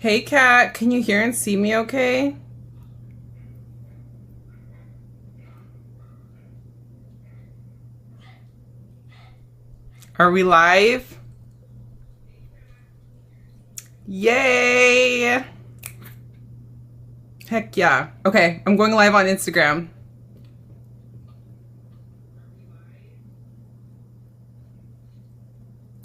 Hey Kat, can you hear and see me okay? Are we live? Yay! Heck yeah. Okay, I'm going live on Instagram.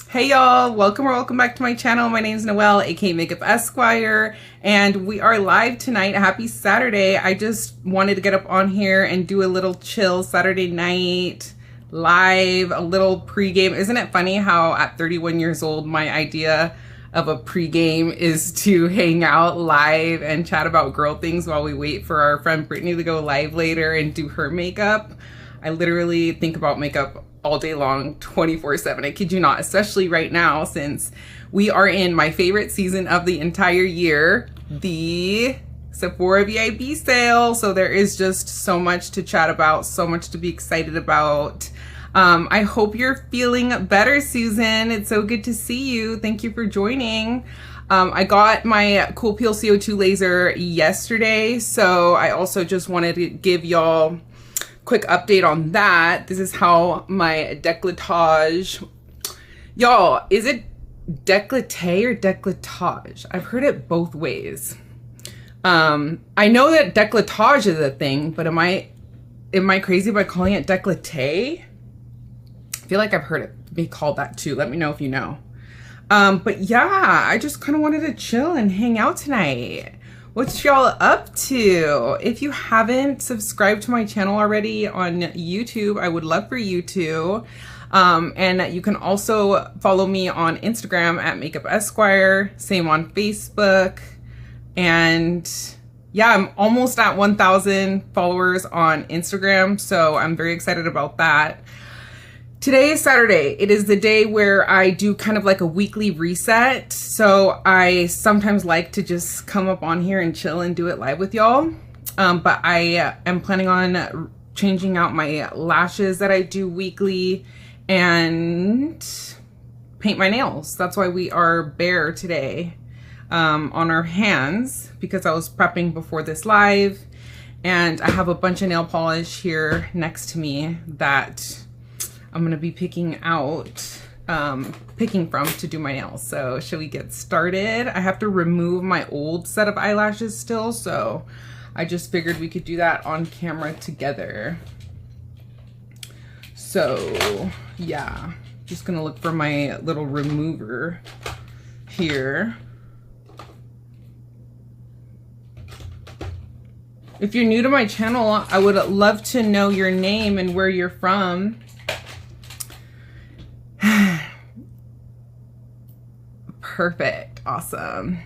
Hey y'all, welcome or welcome back to my channel. My name is Noelle, aka MakeupEsquire, and we are live tonight. Happy Saturday. I just wanted to get up on here and do a little chill Saturday night live, a little pregame. Isn't it funny how at 31 years old, my idea of a pregame is to hang out live and chat about girl things while we wait for our friend Brittany to go live later and do her makeup. I literally think about makeup all day long, 24/7. I kid you not, especially right now since we are in my favorite season of the entire year, the Sephora VIP sale. So there is just so much to chat about, so much to be excited about. I hope you're feeling better, Susan. It's so good to see you. Thank you for joining. I got my Cool Peel CO2 laser yesterday, so I also just wanted to give y'all quick update on that. This is how my décolletage, y'all, is it décolleté or décolletage? I've heard it both ways. I know that décolletage is a thing, but am I crazy by calling it décolleté? I feel like I've heard it be called that too. Let me know if you know. But yeah, I just kind of wanted to chill and hang out tonight. What y'all up to? If you haven't subscribed to my channel already on YouTube, I would love for you to. And you can also follow me on Instagram at MakeupEsquire, same on Facebook. And yeah, I'm almost at 1,000 followers on Instagram, so I'm very excited about that. Today is Saturday. It is the day where I do kind of like a weekly reset. So I sometimes like to just come up on here and chill and do it live with y'all. But I am planning on changing out my lashes that I do weekly and paint my nails. That's why we are bare today on our hands, because I was prepping before this live. And I have a bunch of nail polish here next to me that I'm gonna be picking from to do my nails. So shall we get started? I have to remove my old set of eyelashes still, so I just figured we could do that on camera together. So yeah, just gonna look for my little remover here. If you're new to my channel, I would love to know your name and where you're from. Perfect. Awesome.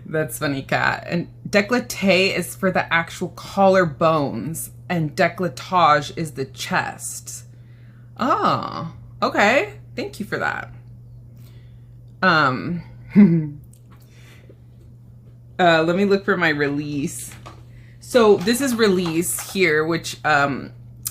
That's funny, Kat. And décolleté is for the actual collarbones, and décolletage is the chest. Oh, okay. Thank you for that. Let me look for my release. So this is release here, which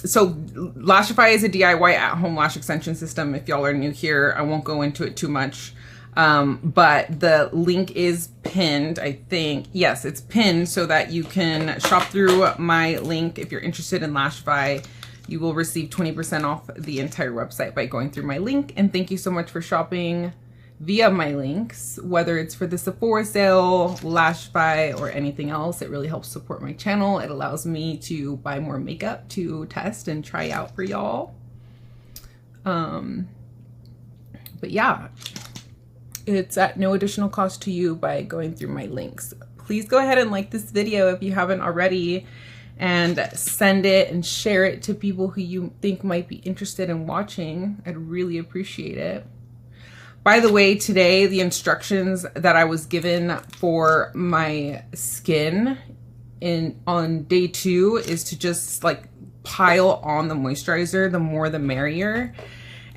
so Lashify is a DIY at-home lash extension system. If y'all are new here, I won't go into it too much. But the link is pinned, I think. Yes, it's pinned so that you can shop through my link. If you're interested in Lashify, you will receive 20% off the entire website by going through my link. And thank you so much for shopping via my links, whether it's for the Sephora sale, Lashify, or anything else. It really helps support my channel. It allows me to buy more makeup to test and try out for y'all. But yeah, it's at no additional cost to you by going through my links. Please go ahead and like this video if you haven't already, and send it and share it to people who you think might be interested in watching. I'd really appreciate it. By the way, today, the instructions that I was given for my skin on day 2 is to just like pile on the moisturizer, the more the merrier.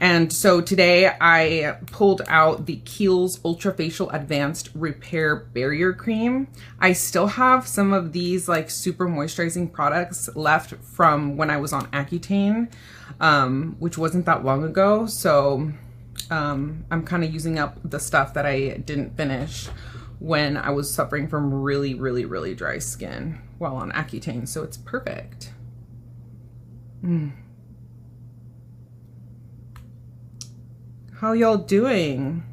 And so today I pulled out the Kiehl's Ultra Facial Advanced Repair Barrier Cream. I still have some of these like super moisturizing products left from when I was on Accutane, which wasn't that long ago. So I'm kind of using up the stuff that I didn't finish when I was suffering from really, really, really dry skin while on Accutane. So it's perfect. How y'all doing?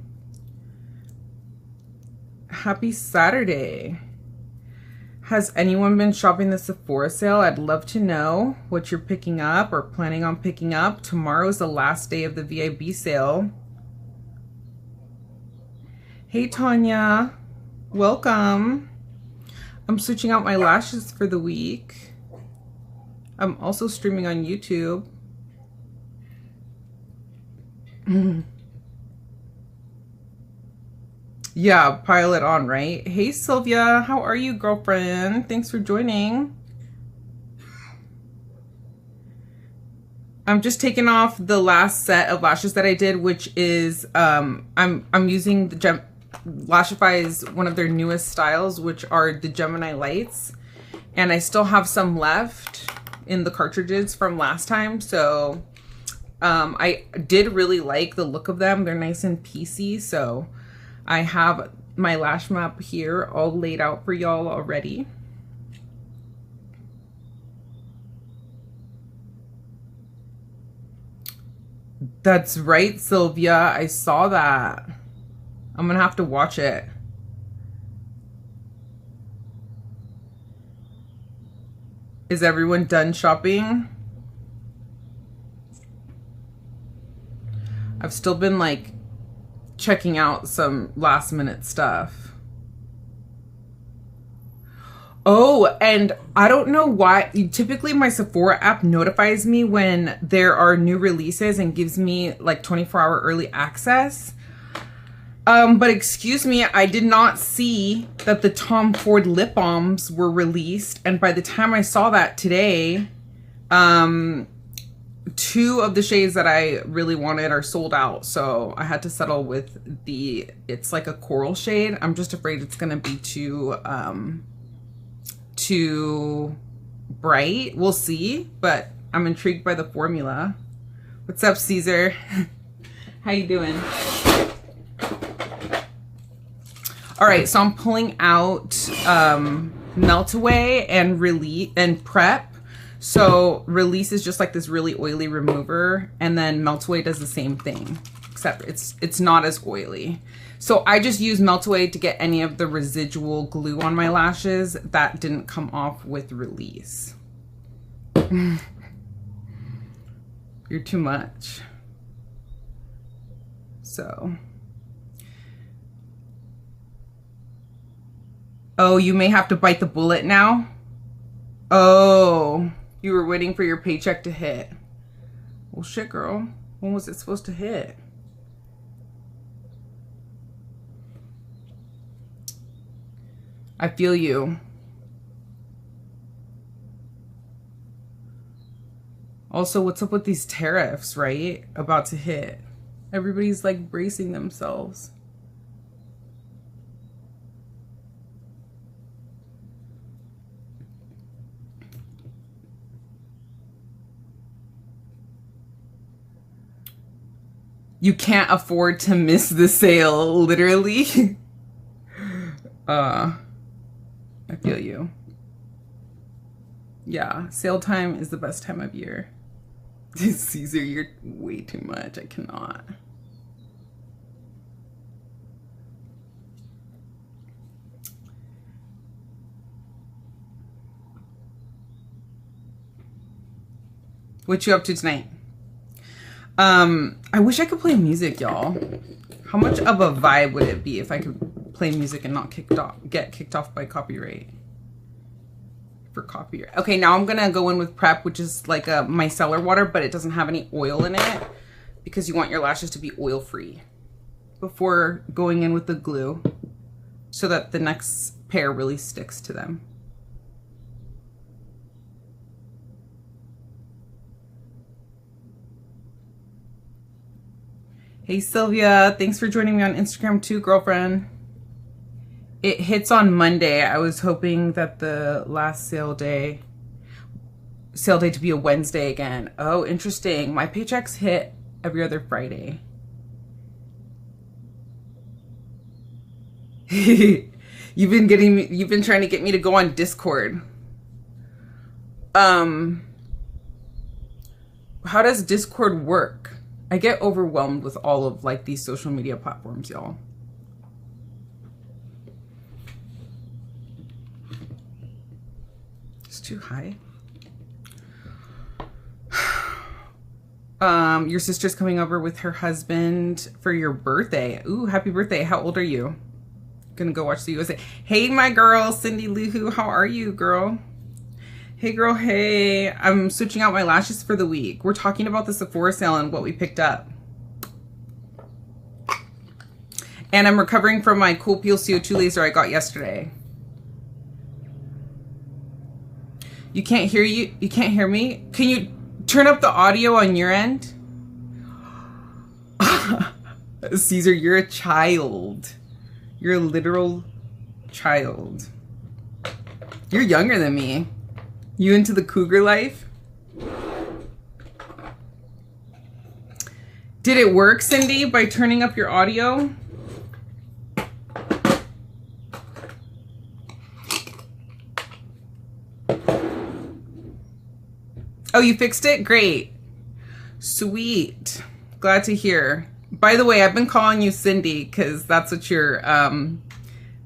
Happy Saturday. Has anyone been shopping the Sephora sale? I'd love to know what you're picking up or planning on picking up. Tomorrow's the last day of the VIB sale. Hey Tanya, welcome. I'm switching out my lashes for the week. I'm also streaming on YouTube. Yeah, pile it on, right? Hey Sylvia, how are you, girlfriend? Thanks for joining. I'm just taking off the last set of lashes that I did, which is I'm using the Lashify's one of their newest styles, which are the Gemini Lights, and I still have some left in the cartridges from last time. So I did really like the look of them. They're nice and piecey, so I have my lash map here all laid out for y'all already. That's right, Sylvia. I saw that. I'm gonna have to watch it. Is everyone done shopping? I've still been like checking out some last minute stuff. Oh, and I don't know why. Typically my Sephora app notifies me when there are new releases and gives me like 24-hour early access. But excuse me, I did not see that the Tom Ford lip balms were released. And by the time I saw that today, two of the shades that I really wanted are sold out. So I had to settle with it's like a coral shade. I'm just afraid it's gonna be too bright. We'll see, but I'm intrigued by the formula. What's up, Caesar? How you doing? All right, so I'm pulling out Melt Away and Release and Prep. So Release is just like this really oily remover, and then Melt Away does the same thing, except it's not as oily. So I just use Melt Away to get any of the residual glue on my lashes that didn't come off with Release. You're too much. So. Oh, you may have to bite the bullet now. Oh, you were waiting for your paycheck to hit. Well, shit, girl. When was it supposed to hit? I feel you. Also, what's up with these tariffs, right? About to hit. Everybody's like bracing themselves. You can't afford to miss the sale, literally. I feel you. Yeah, sale time is the best time of year. Caesar, you're way too much. I cannot. What you up to tonight? I wish I could play music, y'all. How much of a vibe would it be if I could play music and not get kicked off by copyright? For copyright. Okay, now I'm gonna go in with Prep, which is like a micellar water, but it doesn't have any oil in it because you want your lashes to be oil free before going in with the glue so that the next pair really sticks to them. Hey Sylvia, thanks for joining me on Instagram too, girlfriend. It hits on Monday. I was hoping that the last sale day to be a Wednesday again. Oh, interesting. My paychecks hit every other Friday. You've been trying to get me to go on Discord. How does Discord work? I get overwhelmed with all of like these social media platforms, y'all. It's too high. Your sister's coming over with her husband for your birthday. Ooh, happy birthday. How old are you? Gonna go watch the USA. Hey, my girl, Cindy Luhu. How are you, girl? Hey, girl. Hey, I'm switching out my lashes for the week. We're talking about the Sephora sale and what we picked up. And I'm recovering from my Cool Peel CO2 laser I got yesterday. You can't hear you can't hear me? Can you turn up the audio on your end? Caesar, you're a child. You're a literal child. You're younger than me. You into the cougar life? Did it work, Cindy, by turning up your audio? Oh, you fixed it? Great. Sweet. Glad to hear. By the way, I've been calling you Cindy because that's what your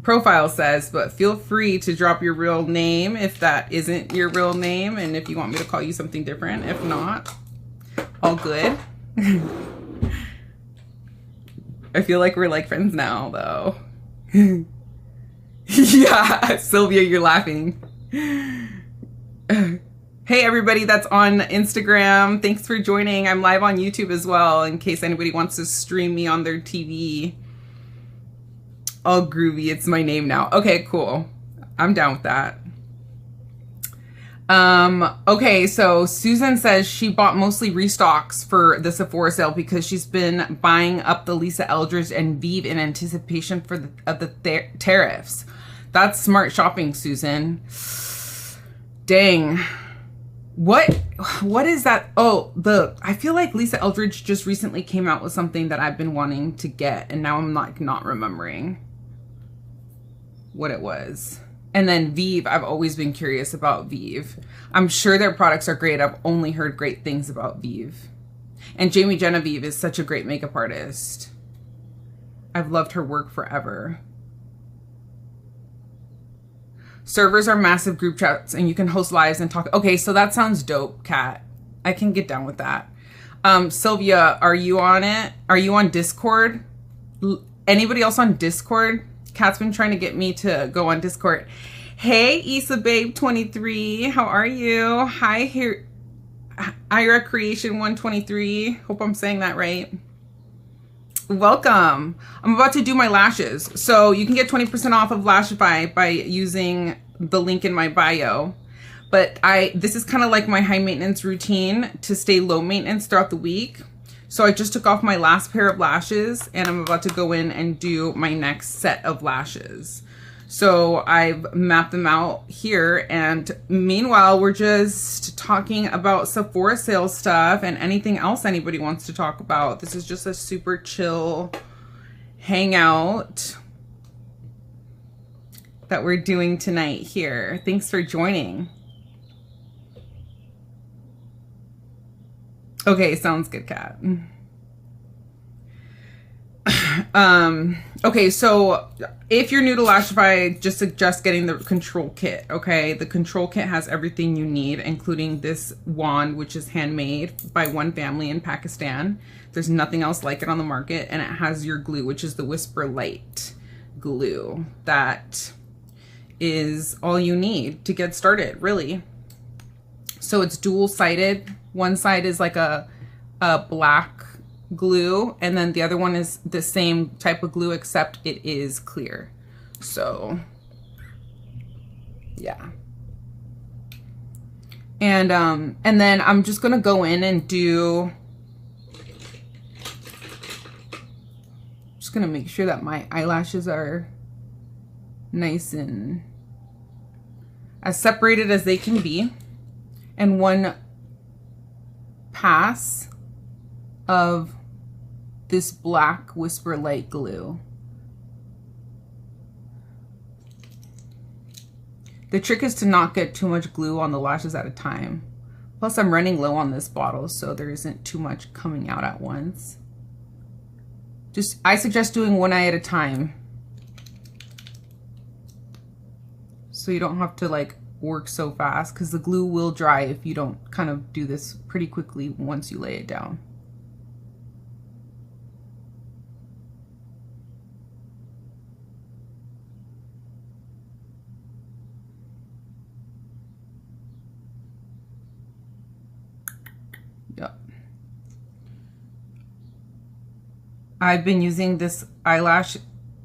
profile says, but feel free to drop your real name if that isn't your real name, and if you want me to call you something different. If not, all good. I feel like we're like friends now, though. Yeah, Sylvia, you're laughing. Hey everybody that's on Instagram, thanks for joining. I'm live on YouTube as well in case anybody wants to stream me on their TV. All groovy, it's my name now. Okay, cool. I'm down with that. Okay, so Susan says she bought mostly restocks for the Sephora sale because she's been buying up the Lisa Eldridge and Vive in anticipation for the tariffs. That's smart shopping, Susan. Dang. What is that? Oh, I feel like Lisa Eldridge just recently came out with something that I've been wanting to get, and now I'm not remembering what it was. And then Vive, I've always been curious about Vive. I'm sure their products are great. I've only heard great things about Vive. And Jamie Genevieve is such a great makeup artist. I've loved her work forever. Servers are massive group chats and you can host lives and talk. Okay, so that sounds dope, Kat. I can get down with that. Sylvia, are you on it? Are you on Discord? Anybody else on Discord? Kat's been trying to get me to go on Discord. Hey, Issa Babe 23, how are you? Hi, here, Ira Creation 123. Hope I'm saying that right. Welcome. I'm about to do my lashes. So you can get 20% off of Lashify by using the link in my bio. But this is kind of like my high maintenance routine to stay low maintenance throughout the week. So I just took off my last pair of lashes and I'm about to go in and do my next set of lashes. So I've mapped them out here, and meanwhile we're just talking about Sephora sales stuff and anything else anybody wants to talk about. This is just a super chill hangout that we're doing tonight here. Thanks for joining. Okay, sounds good, Kat. Okay, so if you're new to Lashify, just suggest getting the control kit, okay? The control kit has everything you need, including this wand, which is handmade by one family in Pakistan. There's nothing else like it on the market, and it has your glue, which is the Whisper Light glue. That is all you need to get started, really. So it's dual-sided. One side is like a black glue, and then the other one is the same type of glue except it is clear. So yeah, and then I'm just gonna go in and do Just gonna make sure that my eyelashes are nice and as separated as they can be. And one pass of this black Whisper Light glue. The trick is to not get too much glue on the lashes at a time. Plus I'm running low on this bottle, so there isn't too much coming out at once. I suggest doing one eye at a time, so you don't have to like work so fast, because the glue will dry if you don't kind of do this pretty quickly once you lay it down. Yep. I've been using this eyelash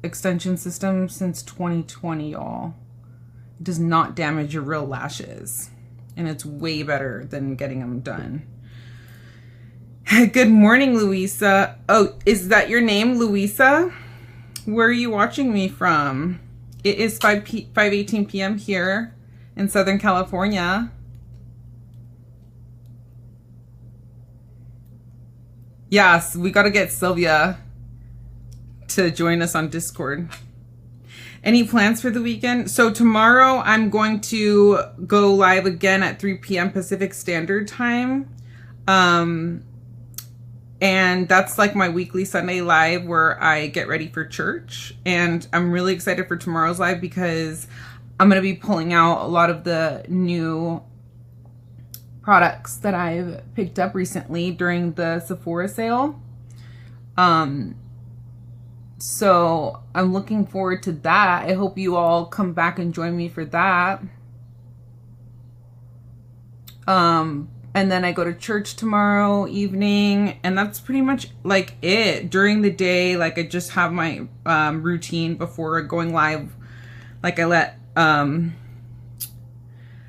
extension system since 2020, y'all. It does not damage your real lashes, and it's way better than getting them done. Good morning, Louisa. Oh, is that your name, Louisa? Where are you watching me from? It is 5:18 p.m. here in Southern California. Yes, we got to get Sylvia to join us on Discord. Any plans for the weekend? So tomorrow I'm going to go live again at 3 p.m. Pacific Standard Time. And that's like my weekly Sunday live where I get ready for church. And I'm really excited for tomorrow's live because I'm going to be pulling out a lot of the new products that I've picked up recently during the Sephora sale. So I'm looking forward to that. I hope you all come back and join me for that. And then I go to church tomorrow evening, and that's pretty much like it. During the day, like I just have my routine before going live. Like I let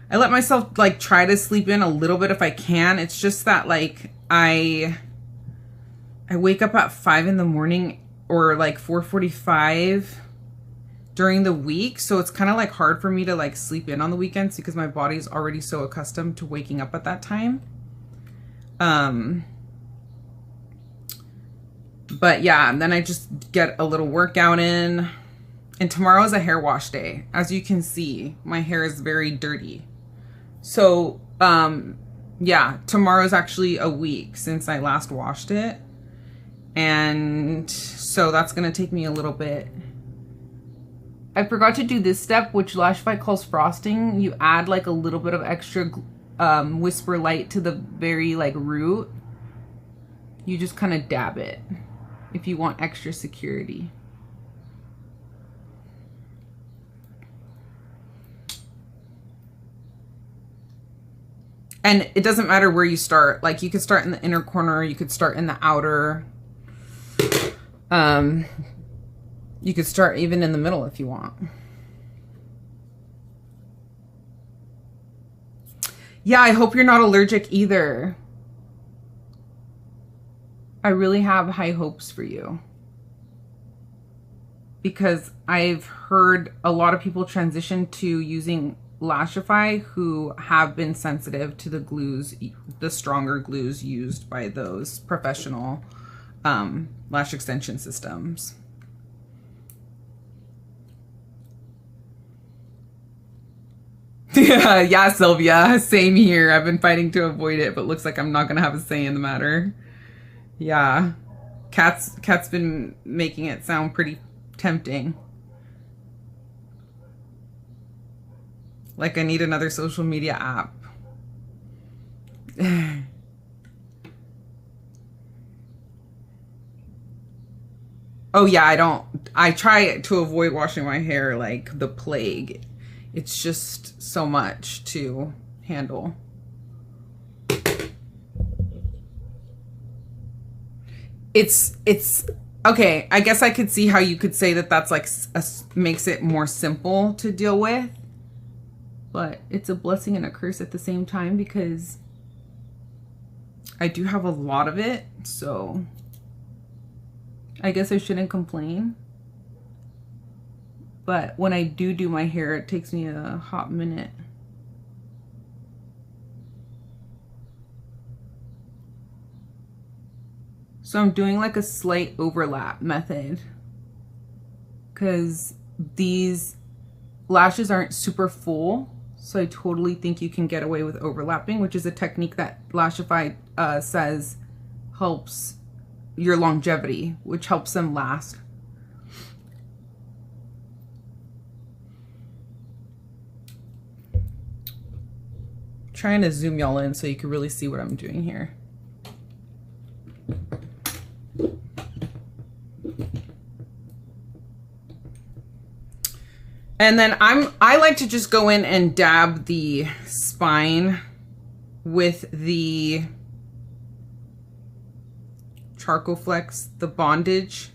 myself like try to sleep in a little bit if I can. It's just that like I wake up at 5 in the morning or like 4:45 during the week, so it's kind of like hard for me to like sleep in on the weekends because my body's already so accustomed to waking up at that time. But yeah, and then I just get a little workout in. And tomorrow is a hair wash day. As you can see, my hair is very dirty. So yeah, tomorrow's actually a week since I last washed it. And so that's gonna take me a little bit. I forgot to do this step, which Lashify calls frosting. You add like a little bit of extra Whisper Light to the very like root. You just kind of dab it if you want extra security. And it doesn't matter where you start. Like you could start in the inner corner, you could start in the outer. You could start even in the middle if you want. Yeah, I hope you're not allergic either. I really have high hopes for you, because I've heard a lot of people transition to using Lashify who have been sensitive to the glues, the stronger glues used by those professional lash extension systems. Yeah, Sylvia, same here. I've been fighting to avoid it, but looks like I'm not gonna have a say in the matter. Yeah, Kat's been making it sound pretty tempting. Like I need another social media app. Oh yeah, I try to avoid washing my hair like the plague. It's just so much to handle. It's okay. I guess I could see how you could say that that's like makes it more simple to deal with, but it's a blessing and a curse at the same time because I do have a lot of it. So I guess I shouldn't complain. But when I do my hair, it takes me a hot minute. So I'm doing like a slight overlap method because these lashes aren't super full. So I totally think you can get away with overlapping, which is a technique that Lashify says helps your longevity, which helps them last. Trying to zoom y'all in so you can really see what I'm doing here. And then I like to just go in and dab the spine with the Charcoal Flex, the bondage.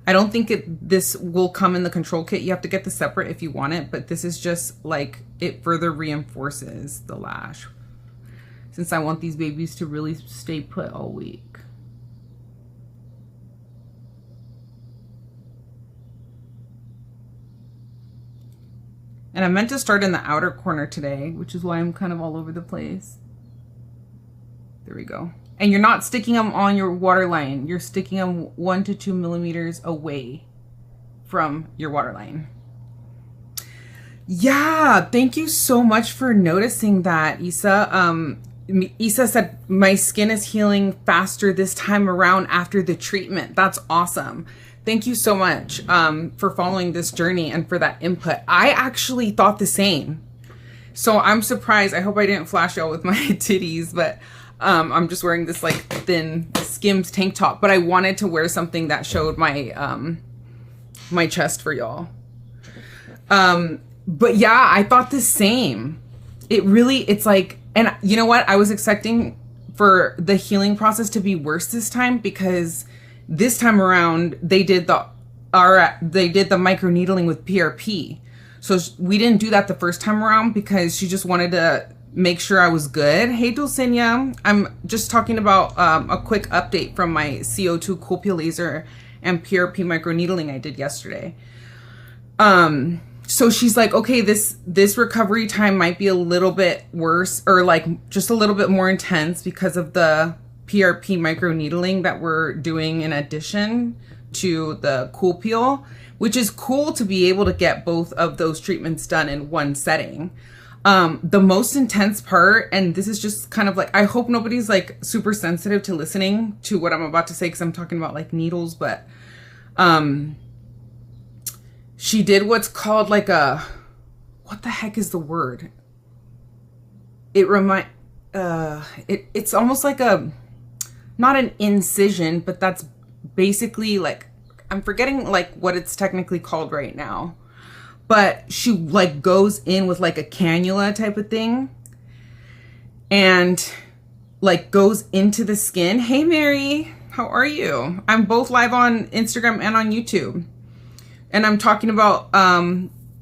I don't think this will come in the control kit. You have to get the separate if you want it, but this is just like, it further reinforces the lash since I want these babies to really stay put all week. And I meant to start in the outer corner today, which is why I'm kind of all over the place. There we go. And you're not sticking them on your waterline. You're sticking them 1 to 2 millimeters away from your waterline. Yeah, thank you so much for noticing that, Isa. Isa said, my skin is healing faster this time around after the treatment. That's awesome. Thank you so much for following this journey and for that input. I actually thought the same. So I'm surprised. I hope I didn't flash y'all with my titties, but I'm just wearing this like thin Skims tank top, but I wanted to wear something that showed my my chest for y'all. But yeah, I thought the same. It's like, and you know what? I was expecting for the healing process to be worse this time because this time around they did the microneedling with PRP. So we didn't do that the first time around because she just wanted to make sure I was good. Hey Dulcinea, I'm just talking about a quick update from my CO2 cool peel laser and PRP microneedling I did yesterday. So she's like, okay, this recovery time might be a little bit worse or like just a little bit more intense because of the PRP microneedling that we're doing in addition to the cool peel, which is cool to be able to get both of those treatments done in one setting. The most intense part, and this is just kind of like, I hope nobody's like super sensitive to listening to what I'm about to say because I'm talking about like needles, but she did what's called like a, what the heck is the word? It's almost like a, not an incision, but that's basically like, I'm forgetting like what it's technically called right now. But she like goes in with like a cannula type of thing and like goes into the skin. Hey Mary, how are you? I'm both live on Instagram and on YouTube. And I'm talking about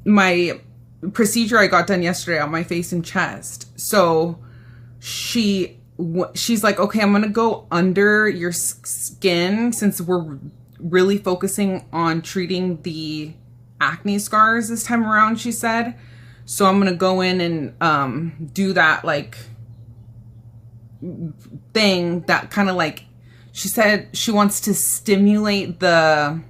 my procedure I got done yesterday on my face and chest. So she's like, okay, I'm gonna go under your skin since we're really focusing on treating the acne scars this time around, she said. So I'm gonna go in and do that like thing that kind of like, she said she wants to stimulate the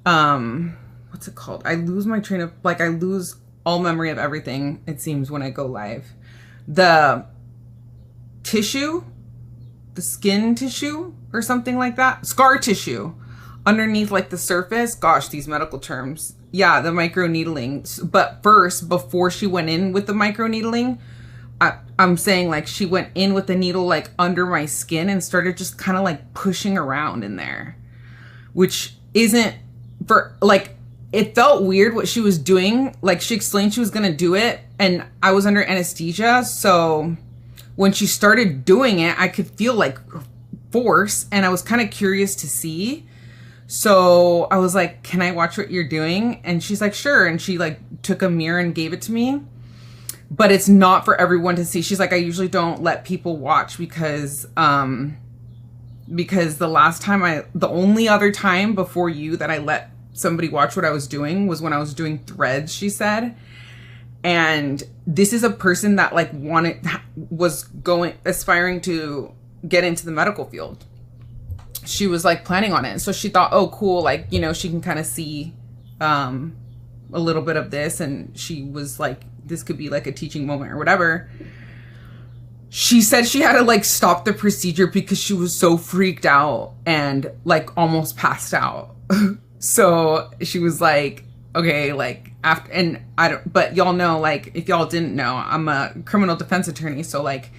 what's it called? I lose my train of, like I lose all memory of everything, it seems, when I go live. The tissue, the skin tissue or something like that, scar tissue underneath like the surface. Gosh, these medical terms. Yeah, the microneedling. But first, before she went in with the microneedling, I'm saying like she went in with the needle like under my skin and started just kind of like pushing around in there, which isn't for like, it felt weird what she was doing. Like she explained she was gonna do it and I was under anesthesia, so when she started doing it I could feel like force and I was kind of curious to see. So I was like, can I watch what you're doing? And she's like, sure. And she like took a mirror and gave it to me, but it's not for everyone to see. She's like, I usually don't let people watch because because the only other time before you that I let somebody watch what I was doing was when I was doing threads, she said. And this is a person that like was aspiring to get into the medical field. She was like planning on it. So she thought, oh, cool. Like, you know, she can kind of see a little bit of this. And she was like, this could be like a teaching moment or whatever. She said she had to like stop the procedure because she was so freaked out and like almost passed out. So she was like, okay, like after, and I don't, but y'all know, like, if y'all didn't know, I'm a criminal defense attorney. So like,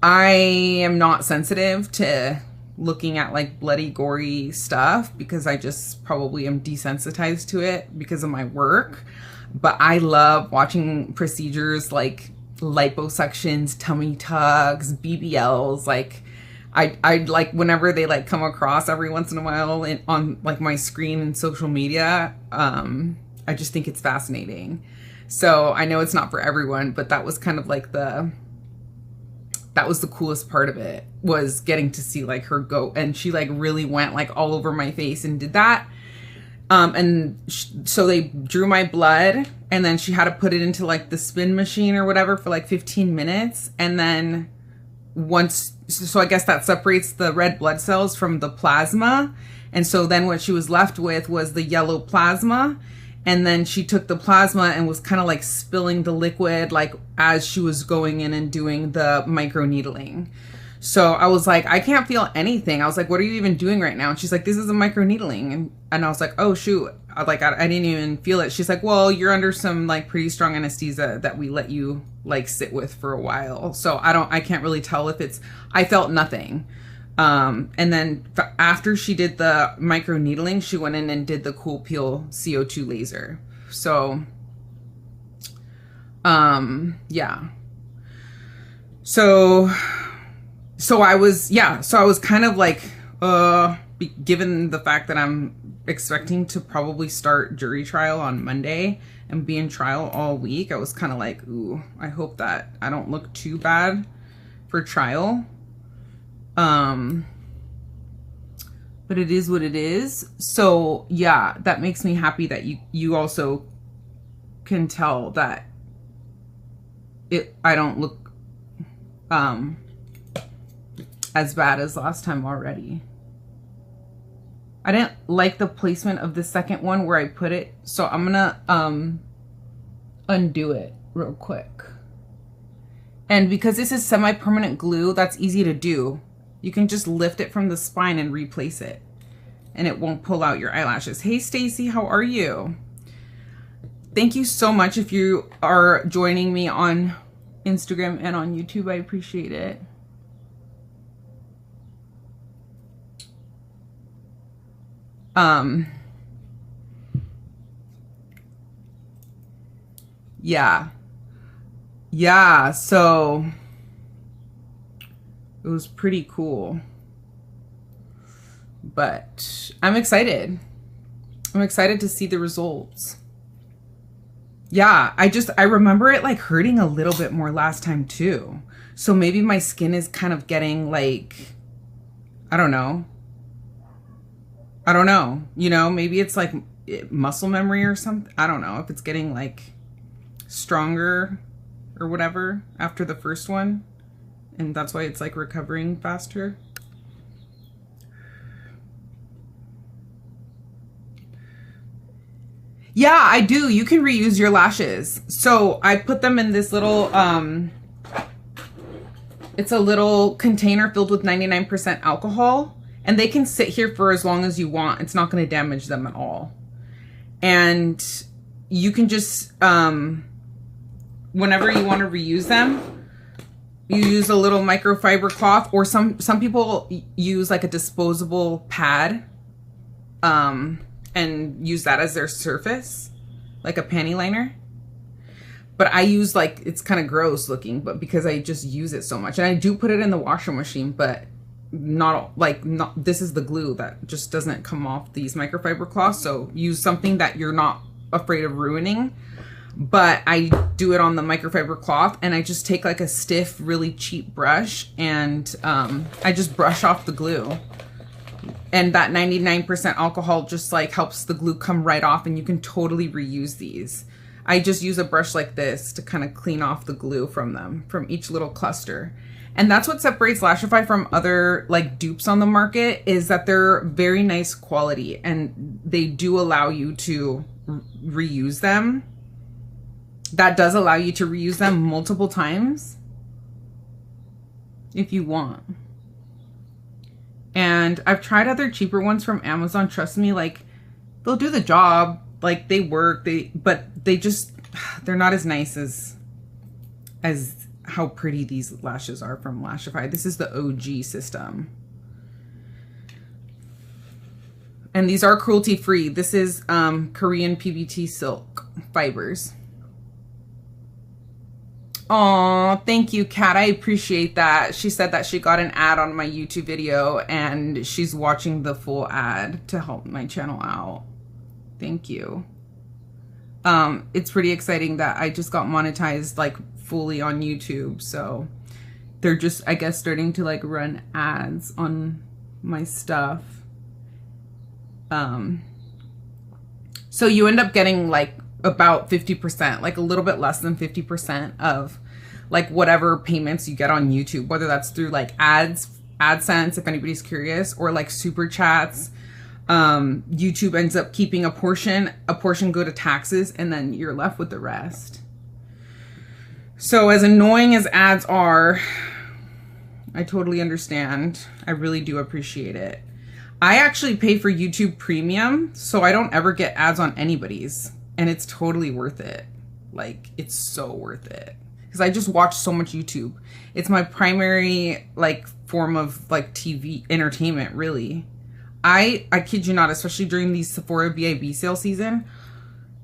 I am not sensitive to looking at like bloody, gory stuff because I just probably am desensitized to it because of my work. But I love watching procedures like liposuctions, tummy tucks, BBLs. Like I like whenever they like come across every once in a while on like my screen and social media, I just think it's fascinating. So I know it's not for everyone, but that was kind of like that was the coolest part of it, was getting to see like her go, and she like really went like all over my face and did that. So they drew my blood, and then she had to put it into like the spin machine or whatever for like 15 minutes. And then so I guess that separates the red blood cells from the plasma. And so then what she was left with was the yellow plasma. And then she took the plasma and was kind of like spilling the liquid, like as she was going in and doing the microneedling. So I was like, I can't feel anything. I was like, what are you even doing right now? And she's like, this is a microneedling. And I was like, oh shoot. I didn't even feel it. She's like, well, you're under some like pretty strong anesthesia that we let you like sit with for a while. So I can't really tell if I felt nothing. And then after she did the microneedling, she went in and did the Cool Peel CO2 laser. So, yeah. So I was kind of like, given the fact that I'm expecting to probably start jury trial on Monday and be in trial all week, I was kind of like, ooh, I hope that I don't look too bad for trial. But it is what it is. So yeah, that makes me happy that you also can tell that I don't look, as bad as last time already. I didn't like the placement of the second one where I put it, so I'm gonna undo it real quick. And because this is semi-permanent glue, that's easy to do. You can just lift it from the spine and replace it, and it won't pull out your eyelashes. Hey Stacy, how are you? Thank you so much if you are joining me on Instagram and on YouTube. I appreciate it. Yeah, so it was pretty cool, but I'm excited to see the results. Yeah, I remember it like hurting a little bit more last time too, so maybe my skin is kind of getting like, I don't know, you know, maybe it's like muscle memory or something. I don't know if it's getting like stronger or whatever after the first one, and that's why it's like recovering faster. Yeah, I do. You can reuse your lashes. So I put them in this little, it's a little container filled with 99% alcohol. And they can sit here for as long as you want. It's not going to damage them at all. And you can just, whenever you want to reuse them, you use a little microfiber cloth, or some people use like a disposable pad, and use that as their surface, like a panty liner. But I use like, it's kind of gross looking, but because I just use it so much, and I do put it in the washer machine, but not this is the glue that just doesn't come off these microfiber cloths. So use something that you're not afraid of ruining. but I do it on the microfiber cloth, and I just take like a stiff, really cheap brush, and I just brush off the glue. And that 99% alcohol just like helps the glue come right off, and you can totally reuse these. I just use a brush like this to kind of clean off the glue from them, from each little cluster. And that's what separates Lashify from other like dupes on the market, is that they're very nice quality, and they do allow you to reuse them. That does allow you to reuse them multiple times if you want. And I've tried other cheaper ones from Amazon. Trust me, like, they'll do the job, like they work, but they're not as nice as how pretty these lashes are from Lashify. This is the OG system. And these are cruelty free. This is Korean PBT silk fibers. Oh, thank you, Kat. I appreciate that. She said that she got an ad on my YouTube video, and she's watching the full ad to help my channel out. Thank you. It's pretty exciting that I just got monetized like fully on YouTube. So they're just, I guess, starting to like run ads on my stuff. So you end up getting like about 50%, like a little bit less than 50% of like whatever payments you get on YouTube, whether that's through like AdSense, if anybody's curious, or like super chats. YouTube ends up keeping a portion go to taxes, and then you're left with the rest. So as annoying as ads are, I totally understand. I really do appreciate it. I actually pay for YouTube Premium, so I don't ever get ads on anybody's. And it's totally worth it. Like, it's so worth it. Because I just watch so much YouTube. It's my primary, like, form of, like, TV entertainment, really. I kid you not, especially during the Sephora BIB sale season.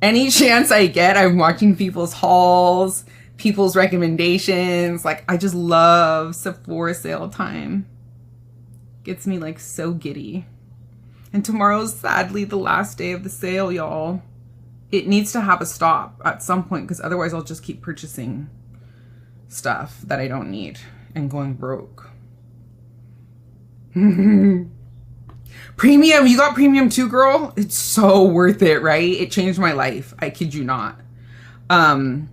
Any chance I get, I'm watching people's hauls, people's recommendations. Like, I just love Sephora sale time. Gets me, like, so giddy. And tomorrow's sadly the last day of the sale, y'all. It needs to have a stop at some point, because otherwise I'll just keep purchasing stuff that I don't need and going broke. Premium, you got premium too, girl? It's so worth it, right? It changed my life. I kid you not. To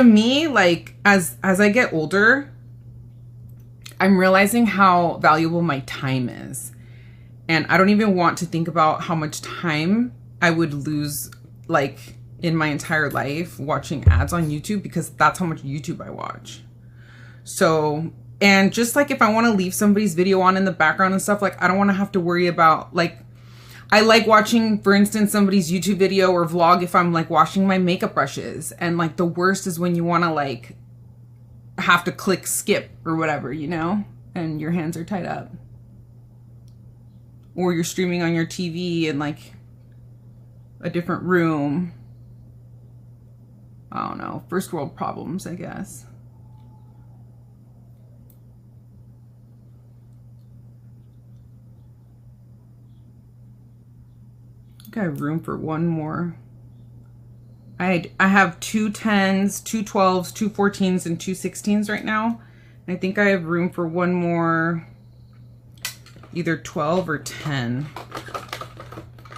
me, like, as I get older, I'm realizing how valuable my time is. And I don't even want to think about how much time I would lose, like, in my entire life watching ads on YouTube, because that's how much YouTube I watch. So, and just like if I want to leave somebody's video on in the background and stuff, like, I don't want to have to worry about, like, I like watching, for instance, somebody's YouTube video or vlog if I'm like washing my makeup brushes. And like the worst is when you want to like have to click skip or whatever, you know, and your hands are tied up. Or you're streaming on your TV in like a different room. I don't know, first world problems, I guess. I think I have room for one more. I have 2 10s, 2 12s, 2 14s, and 2 16s right now. And I think I have room for one more, either 12 or 10.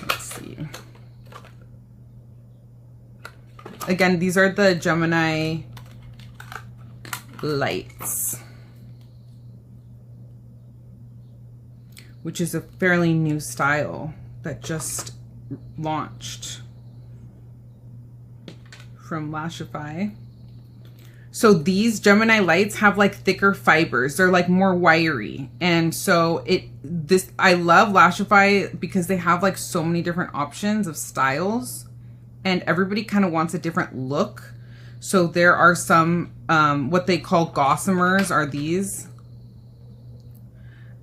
Let's see. Again, these are the Gemini lights, which is a fairly new style that just launched from Lashify. So these Gemini lights have like thicker fibers. They're like more wiry. And so I love Lashify because they have like so many different options of styles, and everybody kind of wants a different look. So there are some, what they call gossomers are these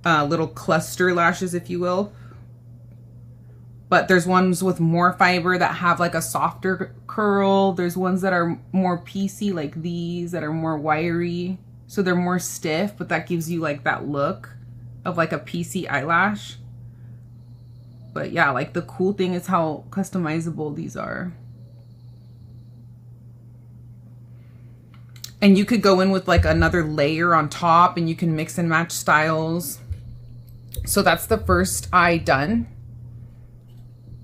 little cluster lashes, if you will. But there's ones with more fiber that have like a softer curl. There's ones that are more piecey, like these, that are more wiry. So they're more stiff, but that gives you like that look of like a piecey eyelash. But yeah, like the cool thing is how customizable these are. And you could go in with like another layer on top, and you can mix and match styles. So that's the first eye done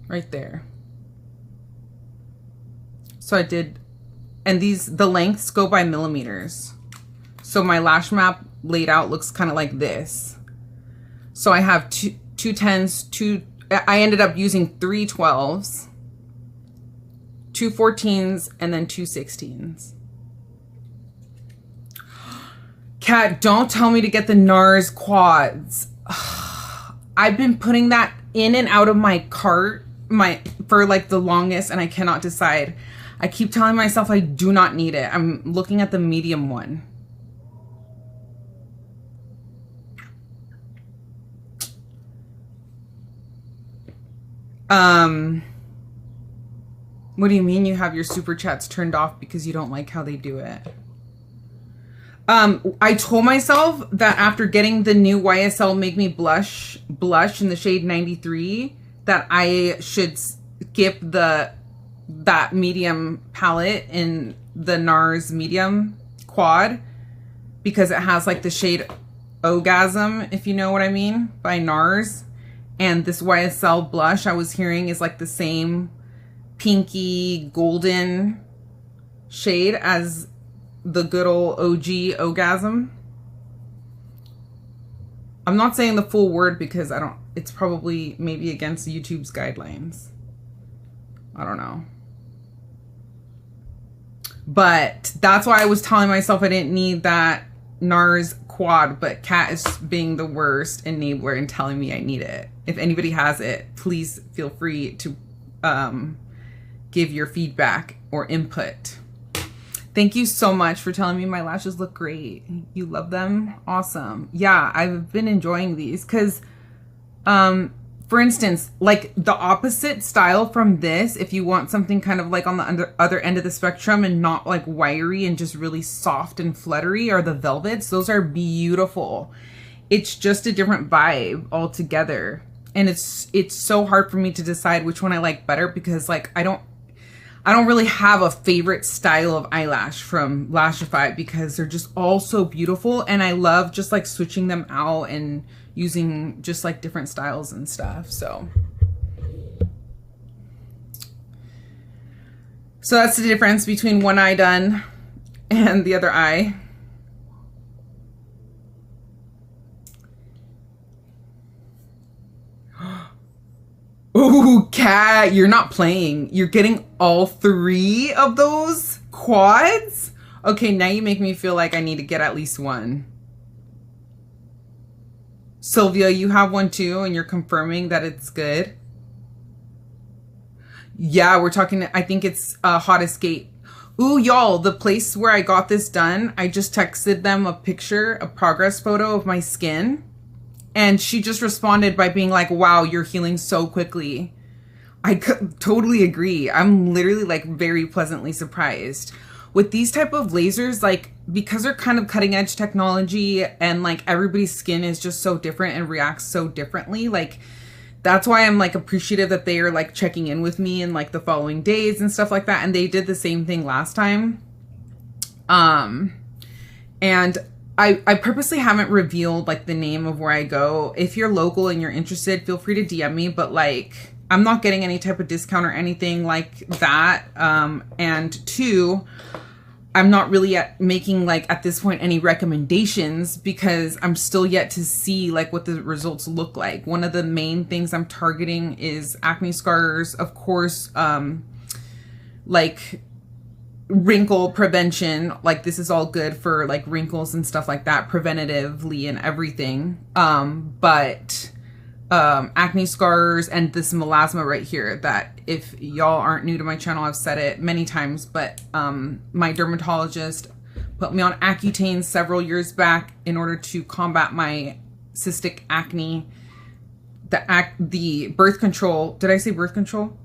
right there. So I did, and the lengths go by millimeters. So my lash map laid out looks kind of like this. So I have two 10s, I ended up using 3 12s, 2 14s, and then 2 16s. Kat, don't tell me to get the NARS quads. I've been putting that in and out of my cart for like the longest, and I cannot decide. I keep telling myself I do not need it. I'm looking at the medium one. What do you mean you have your super chats turned off because you don't like how they do it? I told myself that after getting the new YSL Make Me Blush in the shade 93, that I should skip that medium palette in the NARS medium quad, because it has like the shade Orgasm, if you know what I mean, by NARS. And this YSL blush I was hearing is like the same pinky golden shade as the good old OG Orgasm. I'm not saying the full word because it's probably maybe against YouTube's guidelines. I don't know. But that's why I was telling myself I didn't need that NARS quad, but Kat is being the worst enabler and telling me I need it. If anybody has it, please feel free to give your feedback or input. Thank you so much for telling me my lashes look great. You love them? Awesome. Yeah, I've been enjoying these because, for instance, like the opposite style from this, if you want something kind of like on the other end of the spectrum and not like wiry and just really soft and fluttery, are the velvets. Those are beautiful. It's just a different vibe altogether. And it's so hard for me to decide which one I like better, because like I don't really have a favorite style of eyelash from Lashify, because they're just all so beautiful, and I love just like switching them out and using just like different styles and stuff. So that's the difference between one eye done and the other eye. Ooh, Kat, you're not playing. You're getting all 3 of those quads? Okay, now you make me feel like I need to get at least one. Sylvia, you have one too, and you're confirming that it's good? Yeah, we're talking, I think it's Hot Escape. Ooh, y'all, the place where I got this done, I just texted them a picture, a progress photo of my skin. And she just responded by being like, wow, you're healing so quickly. I totally agree. I'm literally like very pleasantly surprised. With these type of lasers, like because they're kind of cutting edge technology and like everybody's skin is just so different and reacts so differently. Like that's why I'm like appreciative that they are like checking in with me in like the following days and stuff like that. And they did the same thing last time. And I purposely haven't revealed like the name of where I go. If you're local and you're interested, feel free to DM me, but like I'm not getting any type of discount or anything like that. And 2, I'm not really making like at this point any recommendations, because I'm still yet to see like what the results look like. One of the main things I'm targeting is acne scars, of course, like wrinkle prevention. Like this is all good for like wrinkles and stuff like that, preventatively and everything. But acne scars and this melasma right here, that if y'all aren't new to my channel, I've said it many times, but my dermatologist put me on Accutane several years back in order to combat my cystic acne. The birth control, did I say birth control?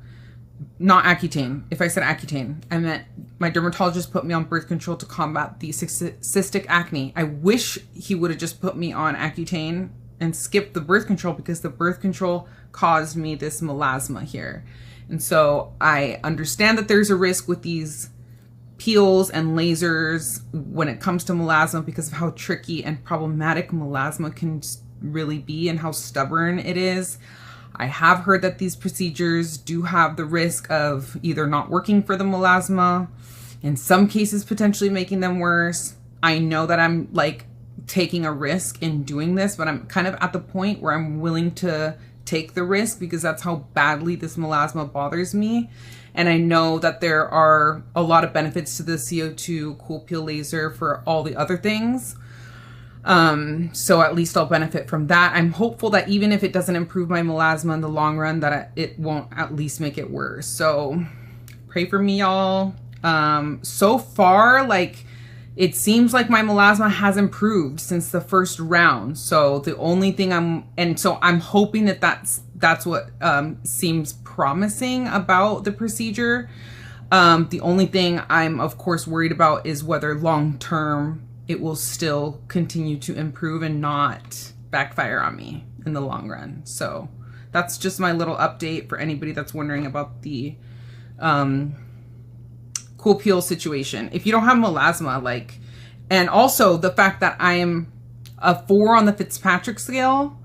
Not Accutane. If I said Accutane, I meant my dermatologist put me on birth control to combat the cystic acne. I wish he would have just put me on Accutane and skipped the birth control, because the birth control caused me this melasma here. And so I understand that there's a risk with these peels and lasers when it comes to melasma because of how tricky and problematic melasma can really be and how stubborn it is. I have heard that these procedures do have the risk of either not working for the melasma, in some cases potentially making them worse. I know that I'm like taking a risk in doing this, but I'm kind of at the point where I'm willing to take the risk because that's how badly this melasma bothers me. And I know that there are a lot of benefits to the CO2 cool peel laser for all the other things. So at least I'll benefit from that. I'm hopeful that even if it doesn't improve my melasma in the long run, that it won't at least make it worse. So pray for me, y'all. So far, like, it seems like my melasma has improved since the first round. So the only thing I'm hoping that that's what seems promising about the procedure. The only thing I'm of course worried about is whether long term it will still continue to improve and not backfire on me in the long run. So that's just my little update for anybody that's wondering about the cool peel situation. If you don't have melasma, like, and also the fact that I am a 4 on the Fitzpatrick scale.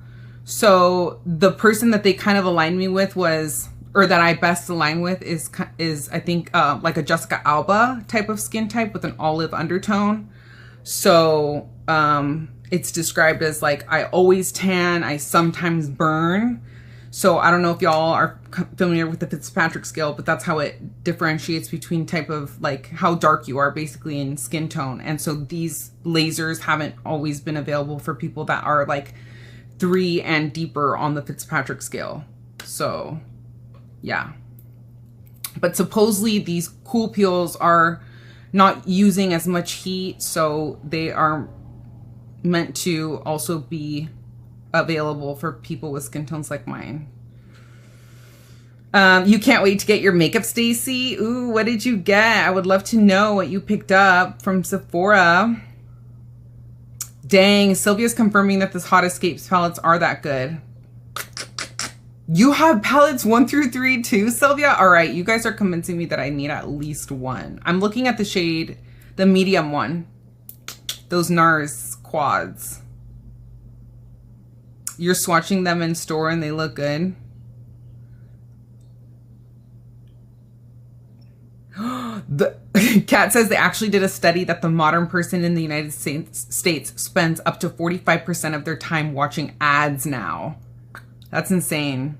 So the person that they kind of aligned me with was, or that I best align with is I think like a Jessica Alba type of skin type with an olive undertone. So it's described as like, I always tan, I sometimes burn. So I don't know if y'all are familiar with the Fitzpatrick scale, but that's how it differentiates between type of like how dark you are basically in skin tone. And so these lasers haven't always been available for people that are like 3 and deeper on the Fitzpatrick scale. So yeah, but supposedly these cool peels are not using as much heat, so they are meant to also be available for people with skin tones like mine. You can't wait to get your makeup, Stacy. Ooh, what did you get? I would love to know what you picked up from Sephora. Dang, Sylvia's confirming that this Hot Escapes palettes are that good. You have palettes 1 through 3 too, Sylvia? All right, you guys are convincing me that I need at least one. I'm looking at the shade, the medium one. Those NARS quads. You're swatching them in store and they look good. The Kat says they actually did a study that the modern person in the United States spends up to 45% of their time watching ads now. That's insane.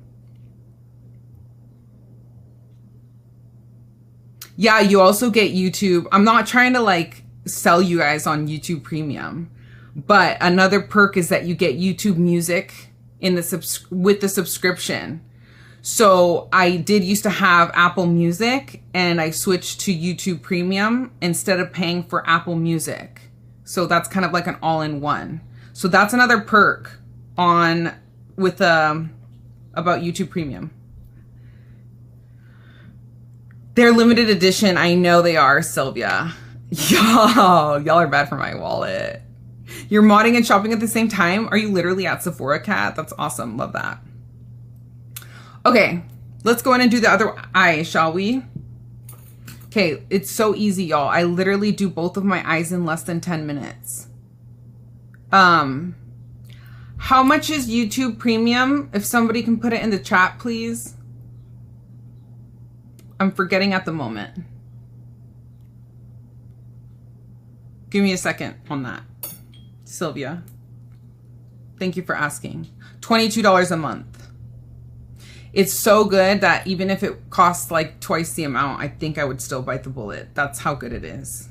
Yeah, you also get YouTube. I'm not trying to like sell you guys on YouTube Premium, but another perk is that you get YouTube Music in the with the subscription. So I did used to have Apple Music and I switched to YouTube Premium instead of paying for Apple Music. So that's kind of like an all-in-one. So that's another perk on with about YouTube Premium. They're limited edition. I know they are, Sylvia. Y'all are bad for my wallet. You're modding and shopping at the same time? Are you literally at Sephora, Kat? That's awesome. Love that. Okay, let's go in and do the other eye, shall we? Okay, it's so easy, y'all. I literally do both of my eyes in less than 10 minutes. How much is YouTube Premium? If somebody can put it in the chat, please. I'm forgetting at the moment. Give me a second on that, Sylvia. Thank you for asking. $22 a month. It's so good that even if it costs like twice the amount, I think I would still bite the bullet. That's how good it is.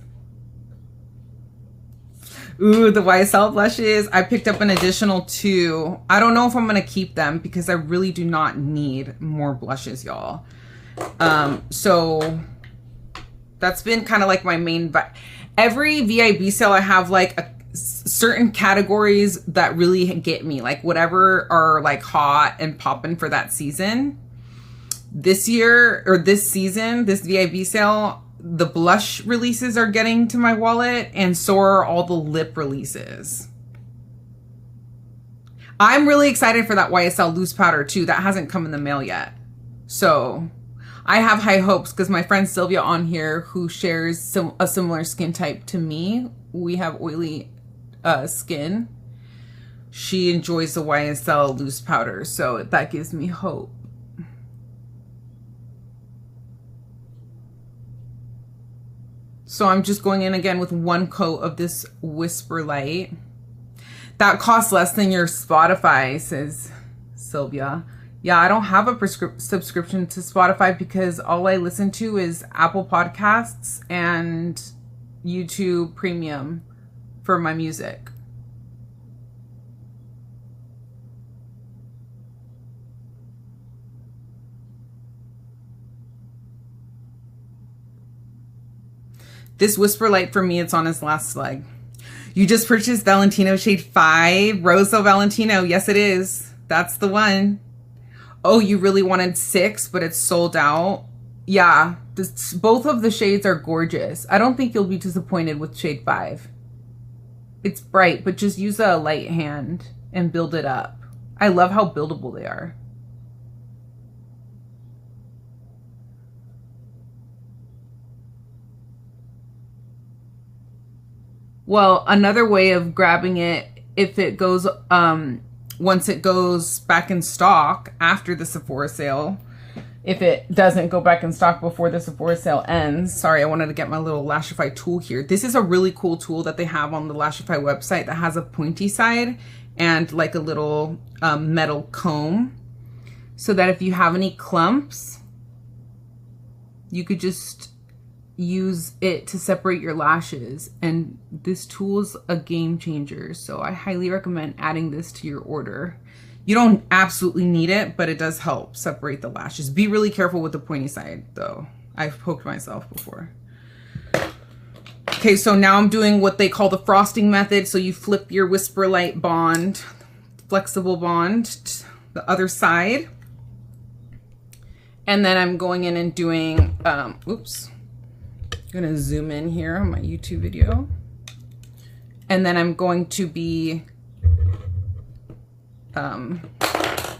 Ooh, the YSL blushes. I picked up an additional 2. I don't know if I'm going to keep them because I really do not need more blushes, y'all. So that's been kind of like my main, but every VIB sale I have like certain categories that really get me, like whatever are like hot and popping for that season. This year or this season, this VIB sale, the blush releases are getting to my wallet and so are all the lip releases. I'm really excited for that YSL loose powder too. That hasn't come in the mail yet. So I have high hopes because my friend Sylvia on here, who shares a similar skin type to me, we have oily skin. She enjoys the YSL loose powder, so that gives me hope. So I'm just going in again with one coat of this Whisper Light. That costs less than your Spotify, says Sylvia. Yeah, I don't have a subscription to Spotify because all I listen to is Apple Podcasts and YouTube Premium for my music. This Whisper Light for me, it's on its last leg. You just purchased Valentino shade 5. Rosa Valentino. Yes, it is. That's the one. Oh, you really wanted 6, but it's sold out. Yeah, both of the shades are gorgeous. I don't think you'll be disappointed with shade 5. It's bright, but just use a light hand and build it up. I love how buildable they are. Well, another way of grabbing it, if it goes, once it goes back in stock after the Sephora sale, if it doesn't go back in stock before the Sephora sale ends. Sorry, I wanted to get my little Lashify tool here. This is a really cool tool that they have on the Lashify website that has a pointy side and like a little metal comb, so that if you have any clumps, you could just use it to separate your lashes. And this tool is a game changer, so I highly recommend adding this to your order. You don't absolutely need it, but it does help separate the lashes. Be really careful with the pointy side though. I've poked myself before. Okay, so now I'm doing what they call the frosting method. So you flip your Whisper Light bond, flexible bond, to the other side. And then I'm going in and doing, oops. I'm gonna zoom in here on my YouTube video. And then I'm going to be,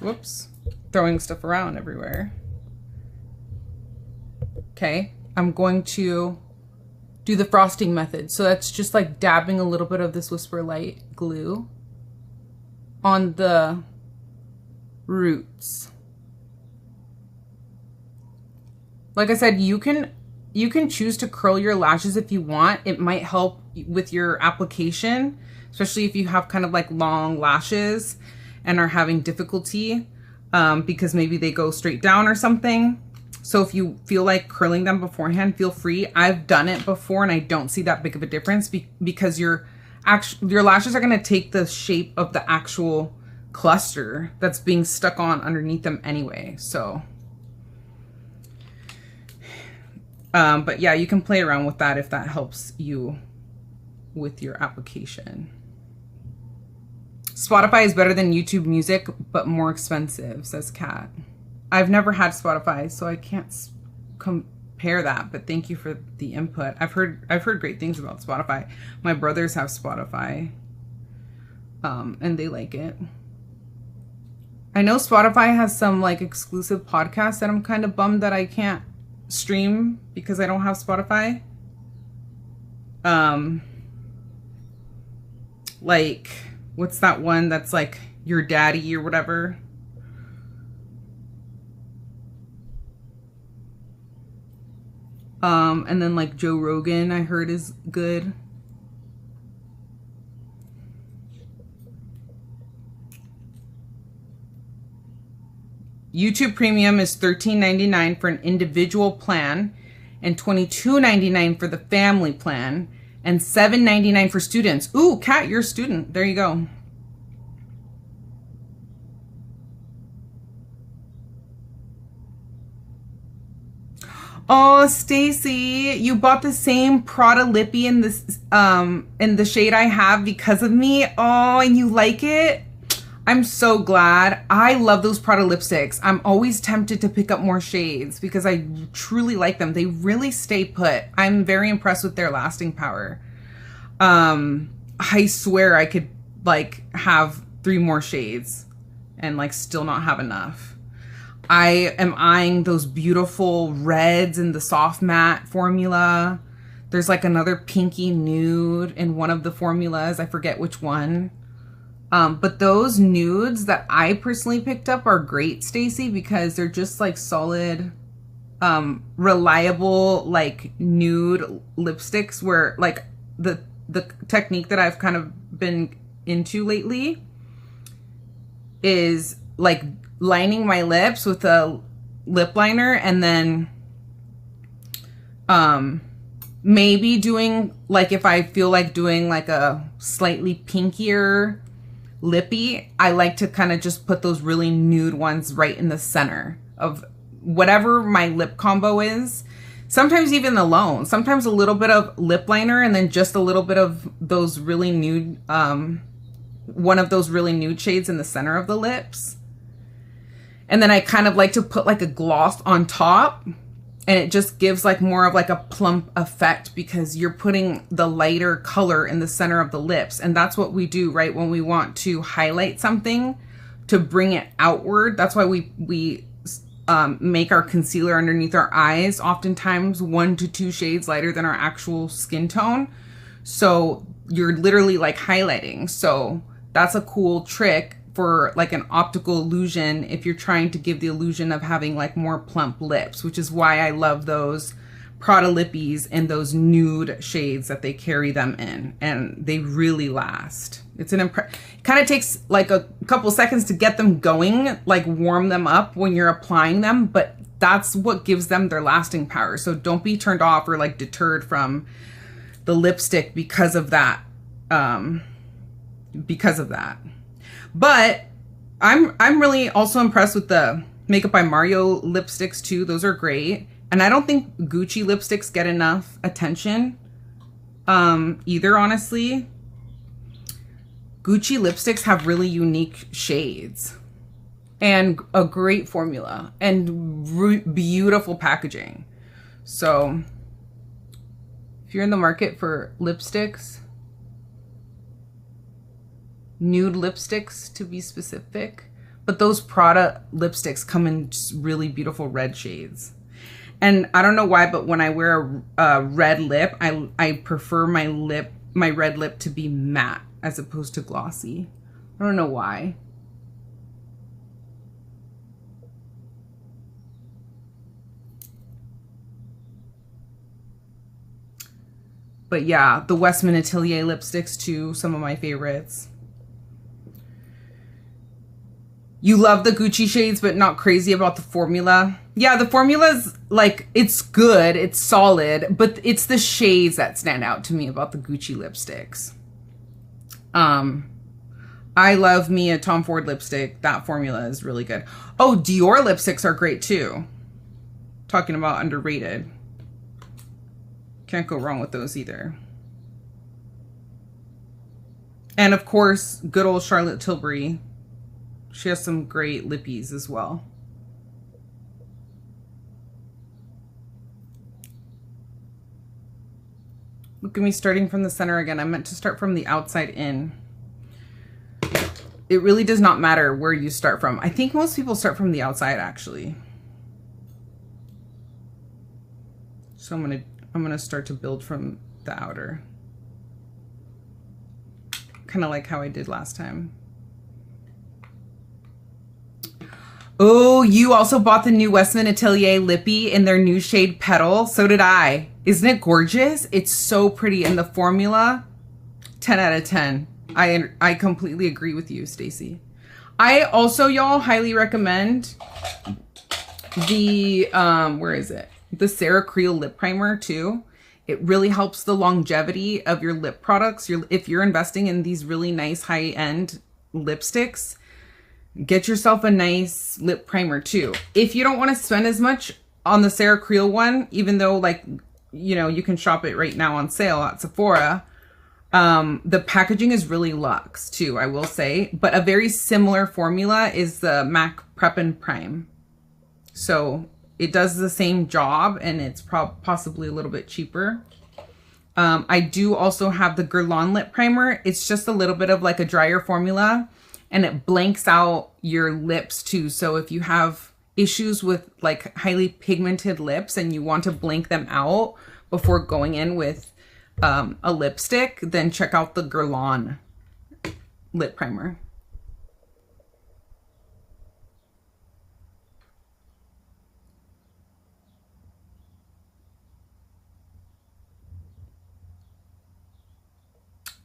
whoops, throwing stuff around everywhere. Okay, I'm going to do the frosting method. So that's just like dabbing a little bit of this Whisper Light glue on the roots. Like I said, you can choose to curl your lashes if you want. It might help with your application, especially if you have kind of like long lashes and are having difficulty because maybe they go straight down or something. So if you feel like curling them beforehand, feel free. I've done it before and I don't see that big of a difference because your lashes are going to take the shape of the actual cluster that's being stuck on underneath them anyway. So but yeah, you can play around with that if that helps you with your application. Spotify is better than YouTube Music, but more expensive, says Kat. I've never had Spotify, so I can't compare that, but thank you for the input. I've heard great things about Spotify. My brothers have Spotify, and they like it. I know Spotify has some like exclusive podcasts that I'm kind of bummed that I can't stream because I don't have Spotify. Like, what's that one that's like Your Daddy or whatever? And then like Joe Rogan, I heard is good. YouTube Premium is $13.99 for an individual plan and $22.99 for the family plan and $7.99 for students. Ooh, Kat, you're a student. There you go. Oh, Stacy, you bought the same Prada lippy in this in the shade I have because of me. Oh, and you like it? I'm so glad. I love those Prada lipsticks. I'm always tempted to pick up more shades because I truly like them. They really stay put. I'm very impressed with their lasting power. I swear I could like have 3 more shades and like still not have enough. I am eyeing those beautiful reds in the soft matte formula. There's like another pinky nude in one of the formulas. I forget which one. But those nudes that I personally picked up are great, Stacey, because they're just like solid, reliable, like nude lipsticks where like the technique that I've kind of been into lately is like lining my lips with a lip liner and then maybe doing like, if I feel like doing like a slightly pinkier lippy, I like to kind of just put those really nude ones right in the center of whatever my lip combo is. Sometimes even alone, sometimes a little bit of lip liner and then just a little bit of those really nude, one of those really nude shades in the center of the lips. And then I kind of like to put like a gloss on top, and it just gives like more of like a plump effect because you're putting the lighter color in the center of the lips. And that's what we do, right? When we want to highlight something to bring it outward. That's why we make our concealer underneath our eyes oftentimes 1 to 2 shades lighter than our actual skin tone. So you're literally like highlighting. So that's a cool trick for like an optical illusion if you're trying to give the illusion of having like more plump lips, which is why I love those Prada lippies and those nude shades that they carry them in, and they really last. It's it kind of takes like a couple seconds to get them going, like warm them up when you're applying them, but that's what gives them their lasting power. So don't be turned off or like deterred from the lipstick because of that. But I'm really also impressed with the Makeup by Mario lipsticks too. Those are great. And I don't think Gucci lipsticks get enough attention either, honestly. Gucci lipsticks have really unique shades and a great formula and beautiful packaging. So if you're in the market for lipsticks, nude lipsticks to be specific, but those Prada lipsticks come in just really beautiful red shades. And I don't know why, but when I wear a red lip, I prefer my red lip to be matte as opposed to glossy. I don't know why. But yeah, the Westman Atelier lipsticks too, some of my favorites. You love the Gucci shades, but not crazy about the formula. Yeah, the formula's like, it's good, it's solid, but it's the shades that stand out to me about the Gucci lipsticks. I love me a Tom Ford lipstick. That formula is really good. Oh, Dior lipsticks are great too. Talking about underrated. Can't go wrong with those either. And of course, good old Charlotte Tilbury. She has some great lippies as well. Look at me starting from the center again. I meant to start from the outside in. It really does not matter where you start from. I think most people start from the outside actually. So I'm gonna start to build from the outer. Kind of like how I did last time. Oh, you also bought the new Westman Atelier lippy in their new shade Petal. So did I. Isn't it gorgeous? It's so pretty. And the formula, 10 out of 10. I completely agree with you, Stacey. I also, y'all, highly recommend the, where is it? The Sarah Creel lip primer too. It really helps the longevity of your lip products. If you're investing in these really nice high-end lipsticks, get yourself a nice lip primer too. If you don't want to spend as much on the Sarah Creel one, even though like, you know, you can shop it right now on sale at Sephora, the packaging is really luxe too, I will say. But a very similar formula is the MAC Prep and Prime. So it does the same job and it's possibly a little bit cheaper. I do also have the Guerlain lip primer. It's just a little bit of like a drier formula and it blanks out your lips too. So if you have issues with like highly pigmented lips and you want to blink them out before going in with a lipstick, then check out the Guerlain lip primer.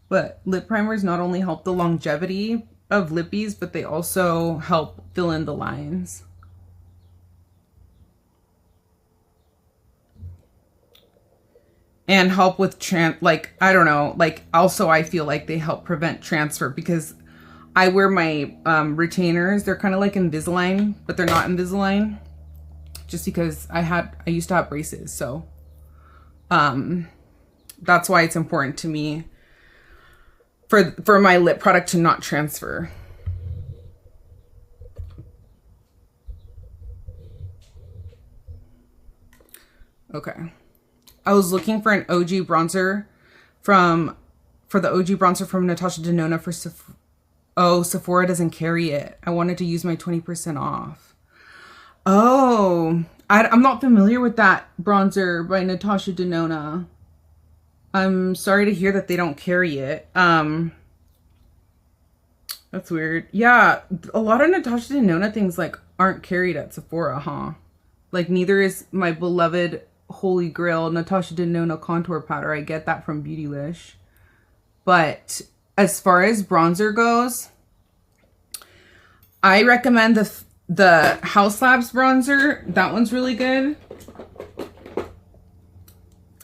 But lip primers not only help the longevity of lippies, but they also help fill in the lines. And help with like, I don't know, like also I feel like they help prevent transfer because I wear my retainers. They're kind of like Invisalign, but they're not Invisalign just because I used to have braces. So that's why it's important to me for my lip product to not transfer. Okay. I was looking for an OG bronzer for the OG bronzer from Natasha Denona for oh, Sephora doesn't carry it. I wanted to use my 20% off. Oh, I'm not familiar with that bronzer by Natasha Denona. I'm sorry to hear that they don't carry it. That's weird. Yeah, a lot of Natasha Denona things like aren't carried at Sephora, huh? Like neither is my beloved Holy Grail Natasha Denona contour powder. I get that from Beautylish. But as far as bronzer goes, I recommend the House Labs bronzer. That one's really good.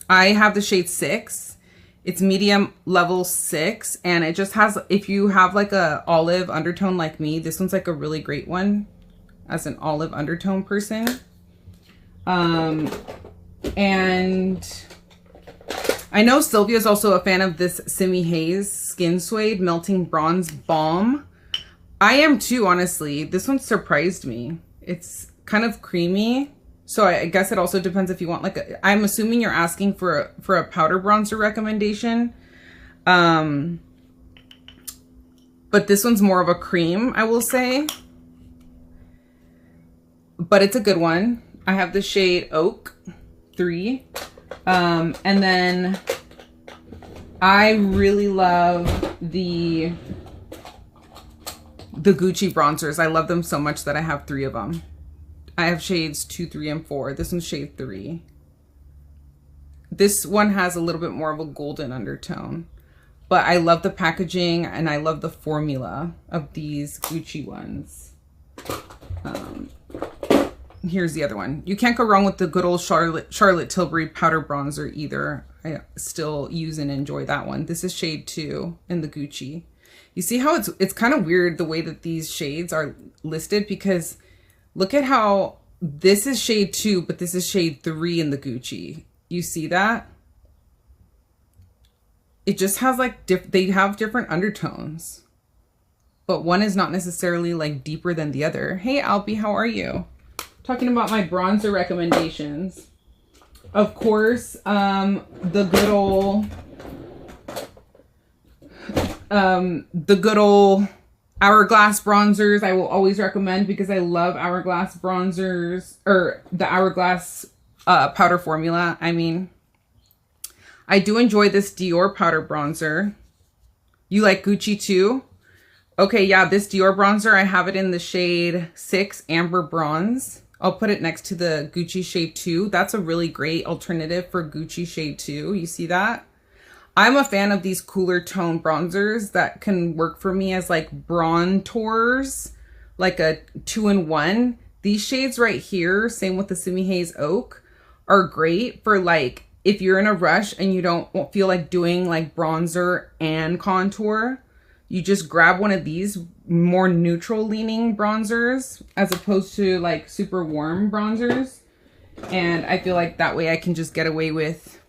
I have the shade 6. It's medium level 6, and it just has, if you have like a olive undertone like me, this one's like a really great one as an olive undertone person. And I know Sylvia is also a fan of this Simi Haze Skin Suede Melting Bronze Balm. I am too, honestly. This one surprised me. It's kind of creamy. So I guess it also depends if you want like a, I'm assuming you're asking for a powder bronzer recommendation. But this one's more of a cream, I will say. But it's a good one. I have the shade Oak 3. And then I really love the Gucci bronzers. I love them so much that I have 3 of them. I have shades 2, 3, and 4. This one's shade 3. This one has a little bit more of a golden undertone. But I love the packaging and I love the formula of these Gucci ones. Here's the other one. You can't go wrong with the good old Charlotte Tilbury powder bronzer either. I still use and enjoy that one. This is shade 2 in the Gucci. You see how it's kind of weird the way that these shades are listed, because look at how this is shade 2, but this is shade 3 in the Gucci. You see that? It just has like, they have different undertones, but one is not necessarily like deeper than the other. Hey, Alpi, how are you? Talking about my bronzer recommendations. Of course, the good old Hourglass bronzers I will always recommend, because I love Hourglass bronzers, or the Hourglass powder formula. I mean, I do enjoy this Dior powder bronzer. You like Gucci too? Okay, yeah, this Dior bronzer, I have it in the shade 6 Amber Bronze. I'll put it next to the Gucci shade 2. That's a really great alternative for Gucci shade 2. You see that? I'm a fan of these cooler tone bronzers that can work for me as like bronzers, like a 2-in-1. These shades right here, same with the Simi Haze Oak, are great for like if you're in a rush and you don't feel like doing like bronzer and contour. You just grab one of these more neutral leaning bronzers as opposed to like super warm bronzers. And I feel like that way I can just get away with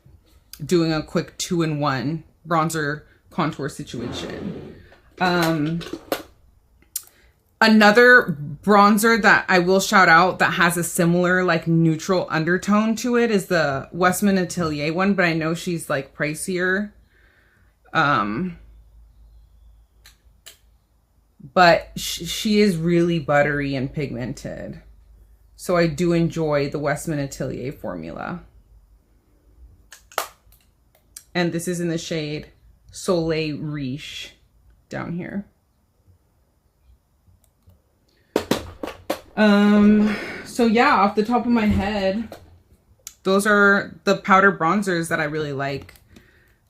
doing a quick 2-in-1 bronzer contour situation. Another bronzer that I will shout out that has a similar like neutral undertone to it is the Westman Atelier one, but I know she's like pricier. But she is really buttery and pigmented. So I do enjoy the Westman Atelier formula. And this is in the shade Soleil Riche down here. So yeah, off the top of my head, those are the powder bronzers that I really like,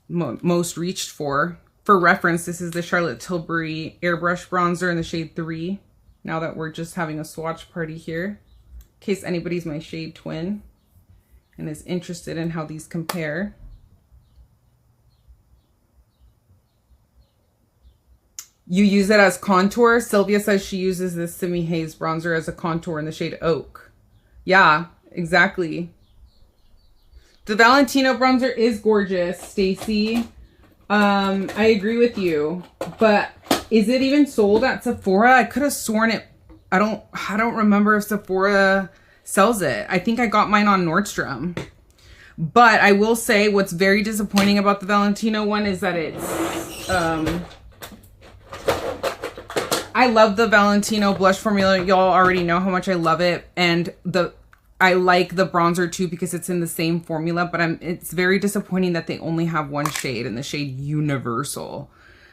most reached for. For reference, this is the Charlotte Tilbury Airbrush Bronzer in the shade 3. Now that we're just having a swatch party here, in case anybody's my shade twin and is interested in how these compare. You use it as contour. Sylvia says she uses this Simi Haze bronzer as a contour in the shade Oak. Yeah, exactly. The Valentino bronzer is gorgeous, Stacy. I agree with you, but is it even sold at Sephora? I could have sworn it. I don't remember if Sephora sells it. I think I got mine on Nordstrom. But I will say what's very disappointing about the Valentino one is that it's I love the Valentino blush formula. Y'all already know how much I love it. And I like the bronzer too because it's in the same formula, but it's very disappointing that they only have one shade in the shade Universal.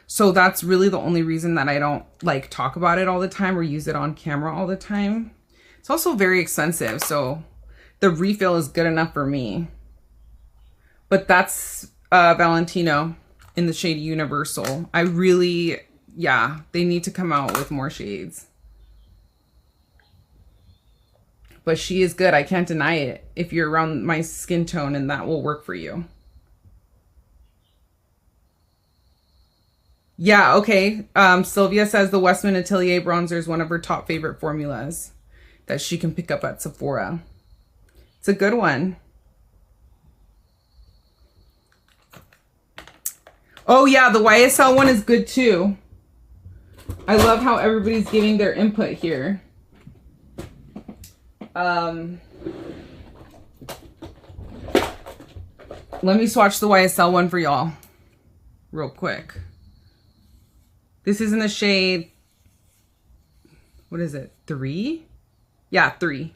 So that's really the only reason that I don't like talk about it all the time or use it on camera all the time. It's also very expensive, so the refill is good enough for me. But that's Valentino in the shade Universal. I really, yeah, they need to come out with more shades. But she is good. I can't deny it. If you're around my skin tone, and that will work for you. Yeah, okay. Sylvia says the Westman Atelier bronzer is one of her top favorite formulas that she can pick up at Sephora. It's a good one. Oh yeah, the YSL one is good too. I love how everybody's giving their input here. Let me swatch the YSL one for y'all real quick. This is in the shade, what is it, 3? Yeah, 3.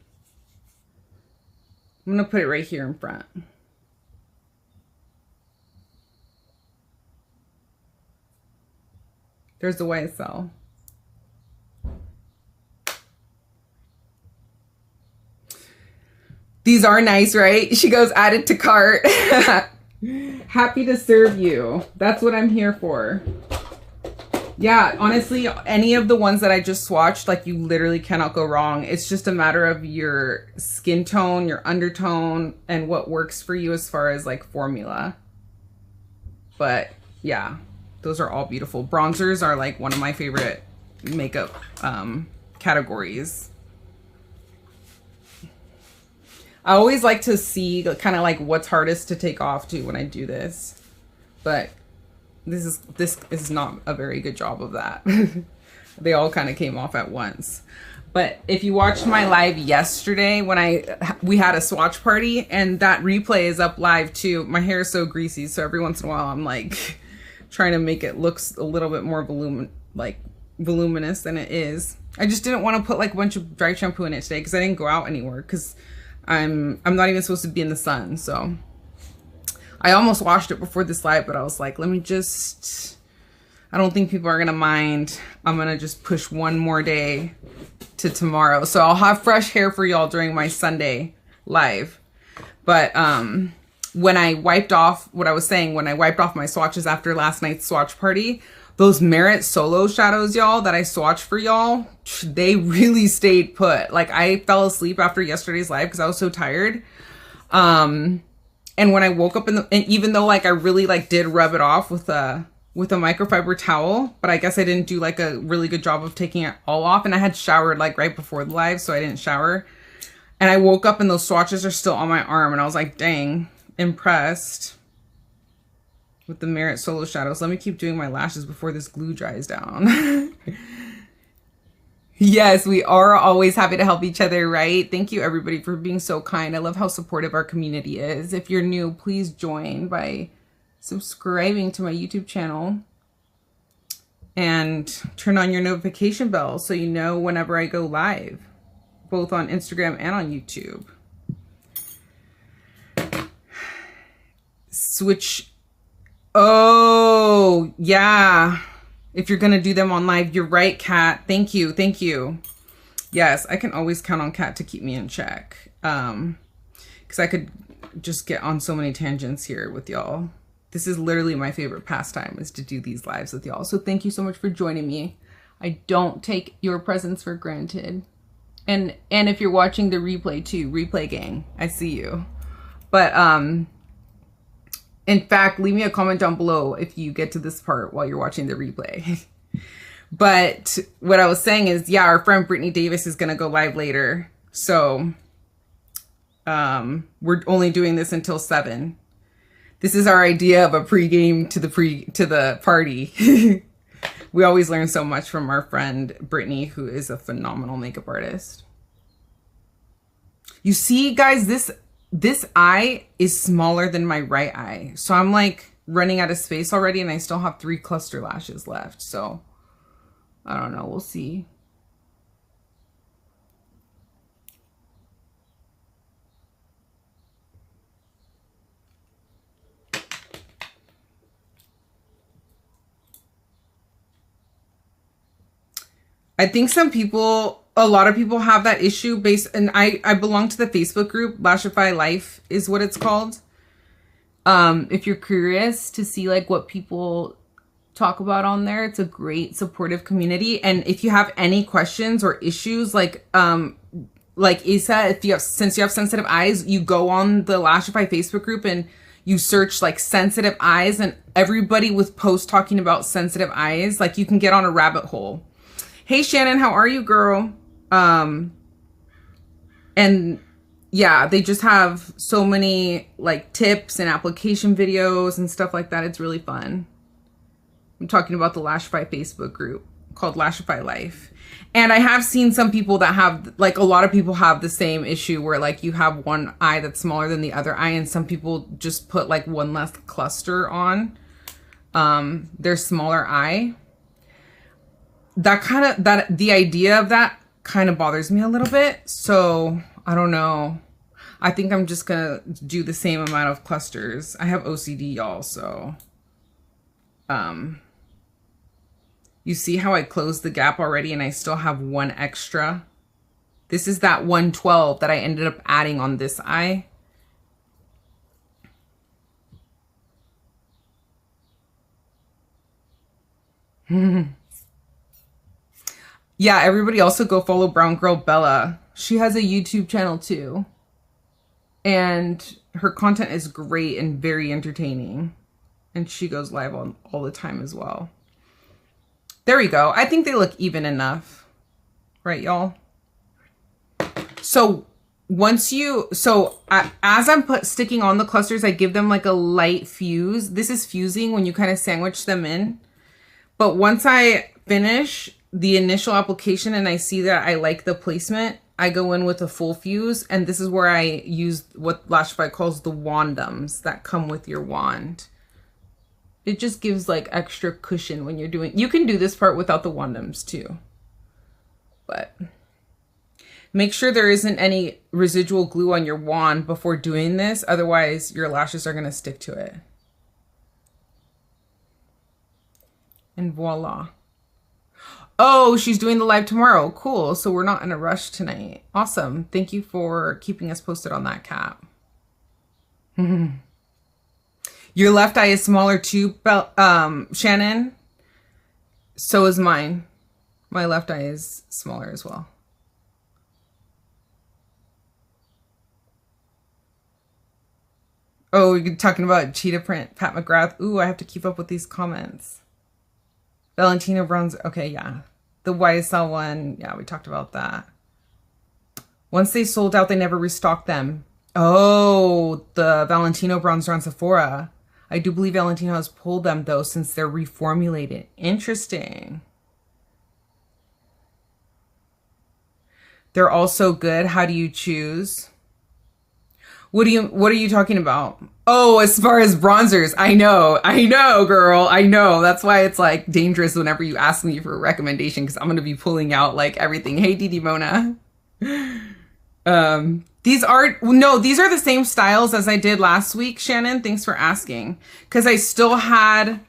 I'm gonna put it right here in front. There's the YSL. These are nice, right? She goes, added to cart. Happy to serve you. That's what I'm here for. Yeah, honestly, any of the ones that I just swatched, like, you literally cannot go wrong. It's just a matter of your skin tone, your undertone, and what works for you as far as like formula. But yeah, those are all beautiful. Bronzers are like one of my favorite makeup categories. I always like to see kind of like what's hardest to take off too when I do this, but this is not a very good job of that. They all kind of came off at once. But if you watched my live yesterday when we had a swatch party, and that replay is up live too. My hair is so greasy, so every once in a while I'm like trying to make it look a little bit more voluminous than it is. I just didn't want to put like a bunch of dry shampoo in it today because I didn't go out anywhere because I'm not even supposed to be in the sun. So I almost washed it before this live, but I was like, let me just, I don't think people are gonna mind. I'm gonna just push one more day to tomorrow. So I'll have fresh hair for y'all during my Sunday live. But when I wiped off, what I was saying, when I wiped off my swatches after last night's swatch party, those Merit Solo shadows, y'all, that I swatched for y'all, they really stayed put. Like, I fell asleep after yesterday's live because I was so tired. And when I woke up and even though like I really like did rub it off with a microfiber towel, but I guess I didn't do like a really good job of taking it all off. And I had showered like right before the live, so I didn't shower. And I woke up and those swatches are still on my arm, and I was like, dang, impressed with the Merit Solo shadows. Let me keep doing my lashes before this glue dries down. Yes, we are always happy to help each other, right? Thank you everybody for being so kind. I love how supportive our community is. If you're new, please join by subscribing to my YouTube channel and turn on your notification bell so you know whenever I go live. both on Instagram and on YouTube. Switch. Oh, yeah. If you're going to do them on live, you're right, Kat. Thank you. Thank you. Yes, I can always count on Kat to keep me in check. Because I could just get on so many tangents here with y'all. This is literally my favorite pastime, is to do these lives with y'all. So thank you so much for joining me. I don't take your presence for granted. And if you're watching the replay too, replay gang, I see you. But in fact, leave me a comment down below if you get to this part while you're watching the replay. But what I was saying is, yeah, our friend Brittany Davis is going to go live later. So we're only doing this until 7. This is our idea of a pregame to the party. We always learn so much from our friend Brittany, who is a phenomenal makeup artist. You see, guys, this eye is smaller than my right eye. So I'm like running out of space already, and I still have 3 cluster lashes left. So I don't know. We'll see. I think a lot of people have that issue and I belong to the Facebook group, Lashify Life is what it's called. If you're curious to see like what people talk about on there, it's a great supportive community. And if you have any questions or issues, like Isa, since you have sensitive eyes, you go on the Lashify Facebook group and you search like sensitive eyes, and everybody with posts talking about sensitive eyes, like you can get on a rabbit hole. Hey Shannon, how are you, girl? And yeah, they just have so many like tips and application videos and stuff like that. It's really fun. I'm talking about the Lashify Facebook group called Lashify Life. And I have seen some people that have, like, a lot of people have the same issue where like you have one eye that's smaller than the other eye, and some people just put like one less cluster on their smaller eye. The idea of that kind of bothers me a little bit. So I don't know. I think I'm just gonna do the same amount of clusters. I have OCD, y'all, so you see how I closed the gap already and I still have 1 extra. This is that 112 that I ended up adding on this eye. Yeah, everybody also go follow Brown Girl Bella. She has a YouTube channel too. And her content is great and very entertaining. And she goes live all the time as well. There we go. I think they look even enough. Right, y'all? So as I'm sticking on the clusters, I give them like a light fuse. This is fusing when you kind of sandwich them in. But once I finish the initial application and I see that I like the placement, I go in with a full fuse, and this is where I use what Lashify calls the wandums that come with your wand. It just gives like extra cushion when you're doing, you can do this part without the wandums too, but make sure there isn't any residual glue on your wand before doing this, otherwise your lashes are going to stick to it. And voila. Oh, she's doing the live tomorrow. Cool. So we're not in a rush tonight. Awesome. Thank you for keeping us posted on that, Kat. Your left eye is smaller too, Shannon. So is mine. My left eye is smaller as well. Oh, you're talking about cheetah print, Pat McGrath. Ooh, I have to keep up with these comments. Valentino bronzer. Okay, yeah. The YSL one. Yeah, we talked about that. Once they sold out, they never restocked them. Oh, the Valentino bronzer on Sephora. I do believe Valentino has pulled them, though, since they're reformulated. Interesting. They're also good. How do you choose? What are you talking about? Oh, as far as bronzers, I know, girl, I know. That's why it's like dangerous whenever you ask me for a recommendation, because I'm going to be pulling out like everything. Hey, Didi Mona. These are, no, these are the same styles as I did last week, Shannon. Thanks for asking. Because I still had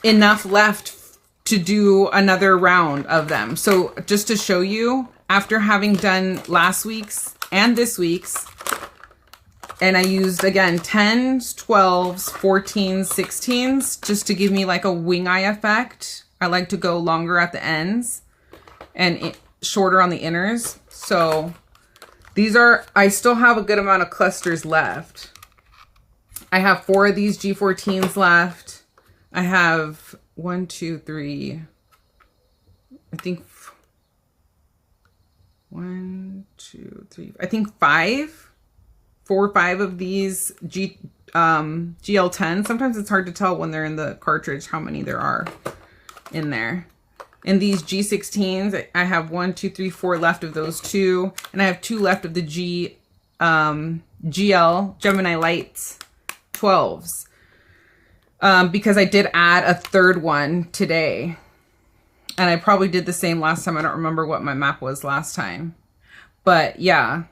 enough left to do another round of them. So just to show you, after having done last week's and this week's, and I used, again, 10s, 12s, 14s, 16s, just to give me like a wing eye effect. I like to go longer at the ends and shorter on the inners. So these are, I still have a good amount of clusters left. I have 4 of these G14s left. I have 1, 2, 3, I think 1, 2, 3, I think 4 or 5 of these GL10. Sometimes it's hard to tell when they're in the cartridge how many there are in there. In these G16s, I have 1, 2, 3, 4 left of those 2, and I have 2 left of the GL Gemini Lights 12s, because I did add a 3rd one today, and I probably did the same last time. I don't remember what my map was last time, but yeah,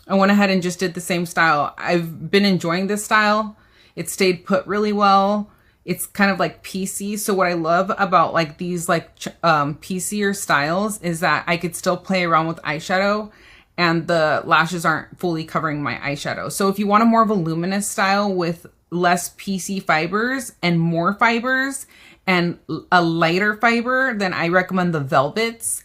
I went ahead and just did the same style. I've been enjoying this style. It stayed put really well. It's kind of like PC. So what I love about like these like PCer styles is that I could still play around with eyeshadow and the lashes aren't fully covering my eyeshadow. So if you want a more of a luminous style with less PC fibers and more fibers and a lighter fiber, then I recommend the Velvets.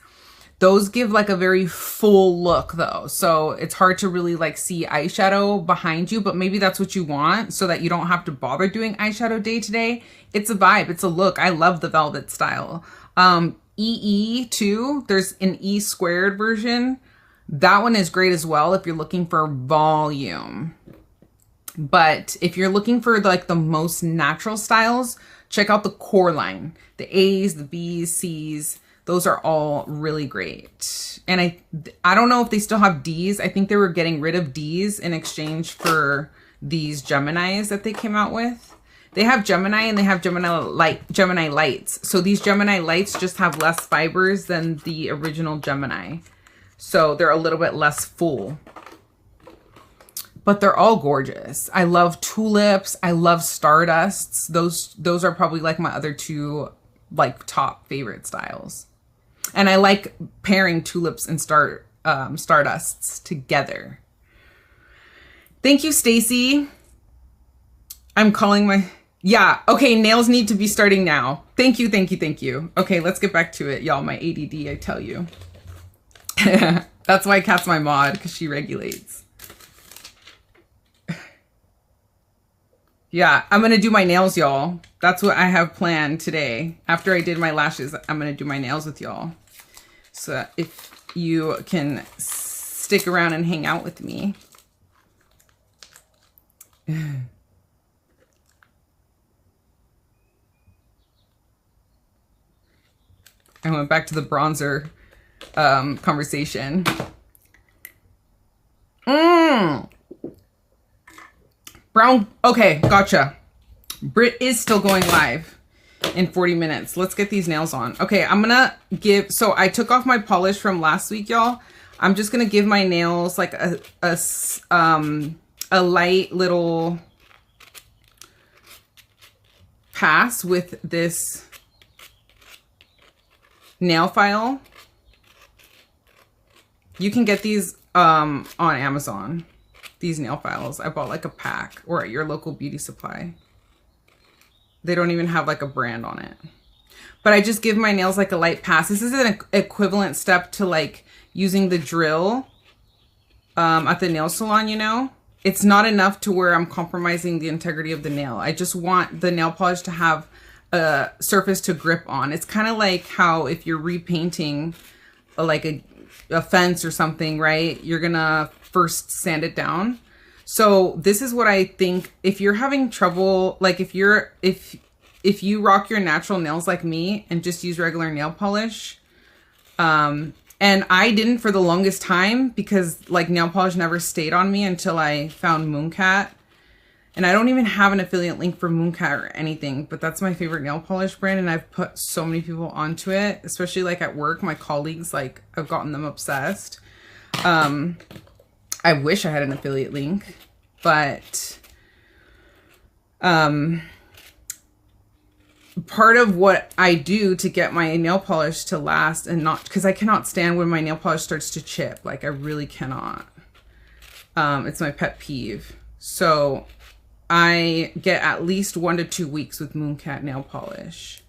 Those give like a very full look though. So it's hard to really like see eyeshadow behind you, but maybe that's what you want so that you don't have to bother doing eyeshadow day to day. It's a vibe, it's a look. I love the Velvet style. EE too, there's an E squared version. That one is great as well if you're looking for volume. But if you're looking for like the most natural styles, check out the core line. The A's, the B's, C's. Those are all really great. And I don't know if they still have D's. I think they were getting rid of D's in exchange for these Geminis that they came out with. They have Gemini and they have Gemini Lights. So these Gemini Lights just have less fibers than the original Gemini. So they're a little bit less full. But they're all gorgeous. I love tulips. I love stardusts. Those are probably like my other 2 like top favorite styles. And I like pairing tulips and stardusts together. Thank you, Stacy. I'm calling my, yeah, okay, nails need to be starting now. Thank you, thank you, thank you. Okay, let's get back to it, y'all. My ADD, I tell you. That's why Kat's my mod, because she regulates. Yeah, I'm going to do my nails, y'all. That's what I have planned today. After I did my lashes, I'm going to do my nails with y'all. So if you can stick around and hang out with me. I went back to the bronzer conversation. Brown, okay, gotcha. Brit is still going live in 40 minutes. Let's get these nails on. Okay, I'm gonna give, so I took off my polish from last week, y'all. I'm just gonna give my nails like a light little pass with this nail file. You can get these on Amazon. These nail files. I bought like a pack or at your local beauty supply. They don't even have like a brand on it. But I just give my nails like a light pass. This is an equivalent step to like using the drill at the nail salon, you know? It's not enough to where I'm compromising the integrity of the nail. I just want the nail polish to have a surface to grip on. It's kind of like how if you're repainting like a fence or something, right? You're gonna first sand it down. So this is what I think. If you're having trouble, like if you rock your natural nails like me and just use regular nail polish, and I didn't for the longest time because like nail polish never stayed on me until I found Mooncat. And I don't even have an affiliate link for Mooncat or anything, but that's my favorite nail polish brand. And I've put so many people onto it, especially like at work, my colleagues, like I've gotten them obsessed. I wish I had an affiliate link, but part of what I do to get my nail polish to last and not, because I cannot stand when my nail polish starts to chip. Like I really cannot. It's my pet peeve. So I get at least 1 to 2 weeks with Mooncat nail polish.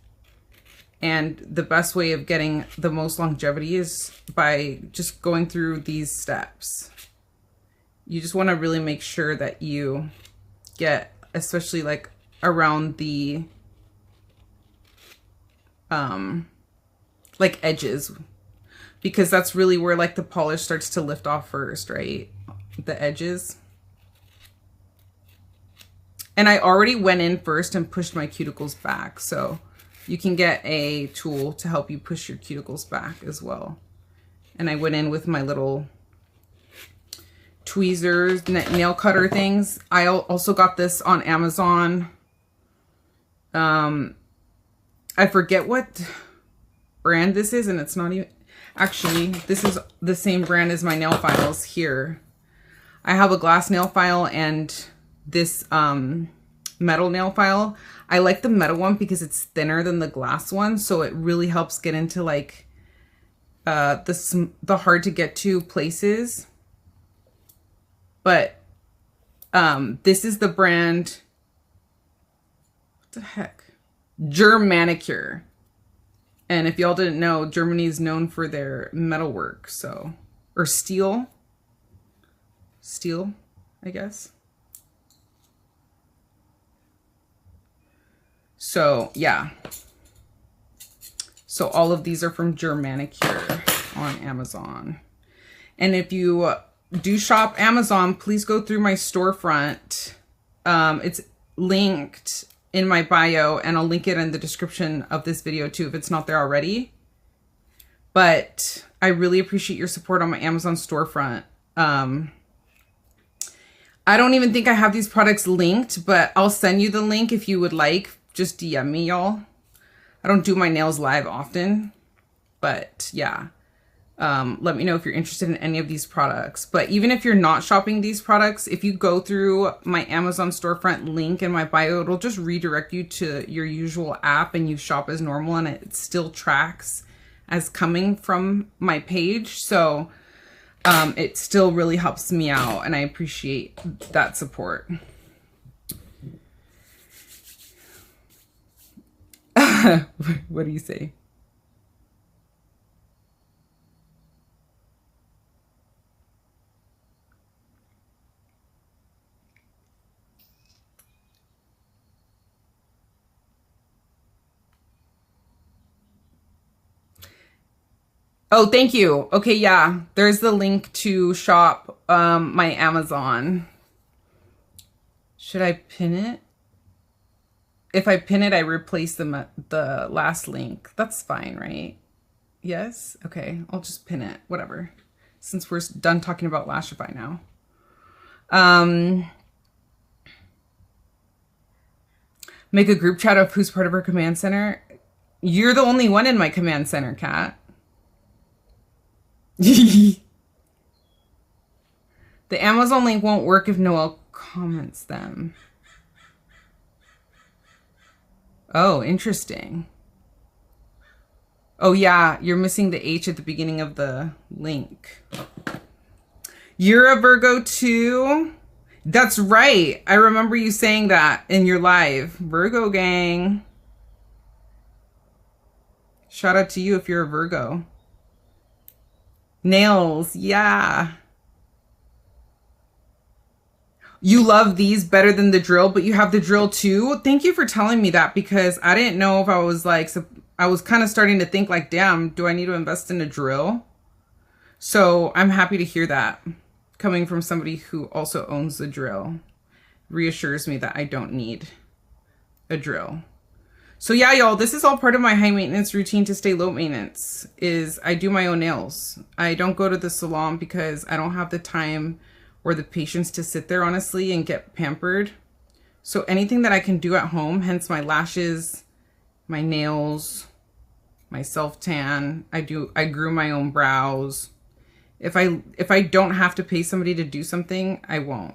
And the best way of getting the most longevity is by just going through these steps. You just want to really make sure that you get, especially like around the like edges, because that's really where like the polish starts to lift off first, right? The edges. And I already went in first and pushed my cuticles back, so you can get a tool to help you push your cuticles back as well. And I went in with my little tweezers, nail cutter things. I also got this on Amazon. I forget what brand this is, and it's not even, actually, this is the same brand as my nail files here. I have a glass nail file and this metal nail file. I like the metal one because it's thinner than the glass one, so it really helps get into like the hard to get to places. But this is the brand, what the heck? Manicure. And if y'all didn't know, Germany is known for their metalwork, so, or steel, I guess. So yeah. So all of these are from Manicure on Amazon. And if you do shop Amazon, please go through my storefront. It's linked in my bio, and I'll link it in the description of this video too if it's not there already. But I really appreciate your support on my Amazon storefront. I don't even think I have these products linked, but I'll send you the link if you would like. Just DM me, y'all. I don't do my nails live often, but yeah. Let me know if you're interested in any of these products. But even if you're not shopping these products, if you go through my Amazon storefront link in my bio, it'll just redirect you to your usual app and you shop as normal, and it still tracks as coming from my page. So it still really helps me out, and I appreciate that support. What do you say? Oh, thank you. Okay, yeah. There's the link to shop my Amazon. Should I pin it? If I pin it, I replace the last link. That's fine, right? Yes? Okay, I'll just pin it. Whatever. Since we're done talking about Lashify now. Make a group chat of who's part of our command center. You're the only one in my command center, Kat. The Amazon link won't work if Noelle comments them. Oh, interesting. Oh yeah, you're missing the H at the beginning of the link. You're a Virgo too? That's right. I remember you saying that in your live. Virgo gang. Shout out to you if you're a Virgo. Nails, yeah. You love these better than the drill, but you have the drill too? Thank you for telling me that, because I didn't know if I was like, so I was kind of starting to think like, damn, do I need to invest in a drill? So I'm happy to hear that coming from somebody who also owns the drill. Reassures me that I don't need a drill. So yeah, y'all, this is all part of my high maintenance routine to stay low maintenance, is I do my own nails. I don't go to the salon because I don't have the time or the patience to sit there, honestly, and get pampered. So anything that I can do at home, hence my lashes, my nails, my self-tan. I grew my own brows. If I don't have to pay somebody to do something, I won't.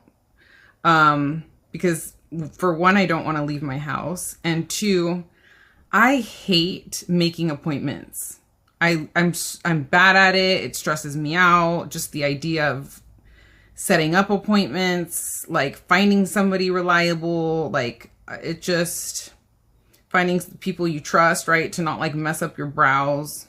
Because for one, I don't want to leave my house. And two, I hate making appointments. I'm bad at it. It stresses me out. Just the idea of setting up appointments, like finding somebody reliable, like it just finding people you trust, right? To not like mess up your brows.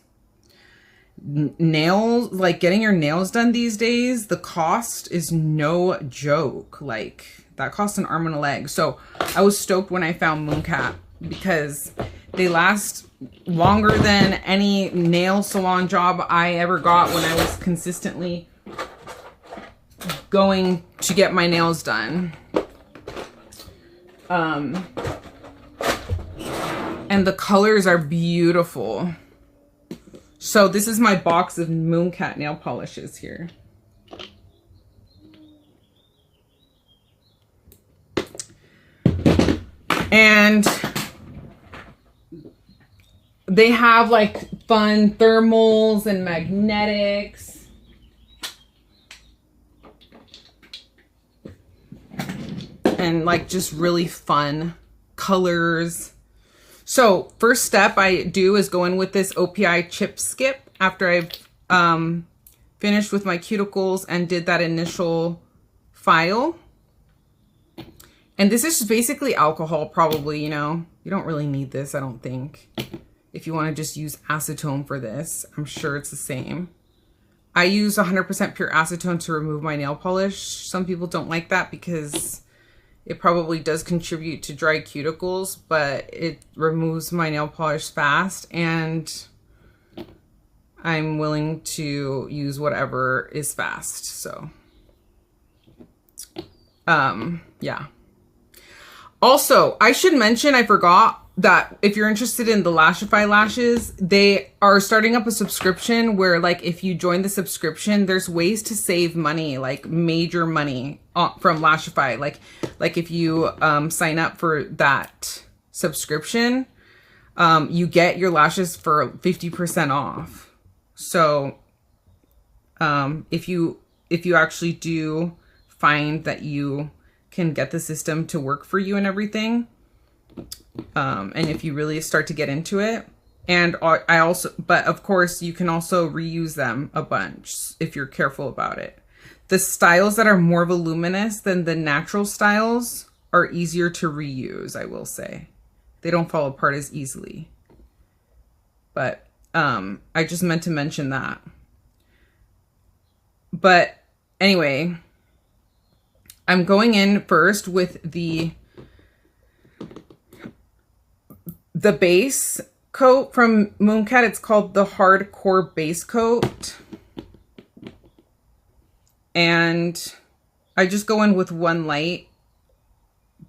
Nails, like getting your nails done these days, the cost is no joke. Like that costs an arm and a leg. So I was stoked when I found Mooncat because they last longer than any nail salon job I ever got when I was consistently going to get my nails done. And the colors are beautiful. So this is my box of Mooncat nail polishes here. And they have like fun thermals and magnetics. And like just really fun colors. So first step I do is go in with this OPI chip skip after I've finished with my cuticles and did that initial file. And this is just basically alcohol probably, you know. You don't really need this, I don't think. If you want to just use acetone for this, I'm sure it's the same. I use 100% pure acetone to remove my nail polish. Some people don't like that because it probably does contribute to dry cuticles, but it removes my nail polish fast, and I'm willing to use whatever is fast. So, yeah. Also, I should mention, I forgot that if you're interested in the Lashify lashes, they are starting up a subscription where like if you join the subscription, there's ways to save money, like major money from Lashify. Like if you sign up for that subscription, you get your lashes for 50% off. So if you actually do find that you can get the system to work for you and everything, and if you really start to get into it, and but of course you can also reuse them a bunch if you're careful about it. The styles that are more voluminous than the natural styles are easier to reuse, I will say. They don't fall apart as easily. But I just meant to mention that. But anyway, I'm going in first with the base coat from Mooncat. It's called the Hardcore Base Coat. And I just go in with one light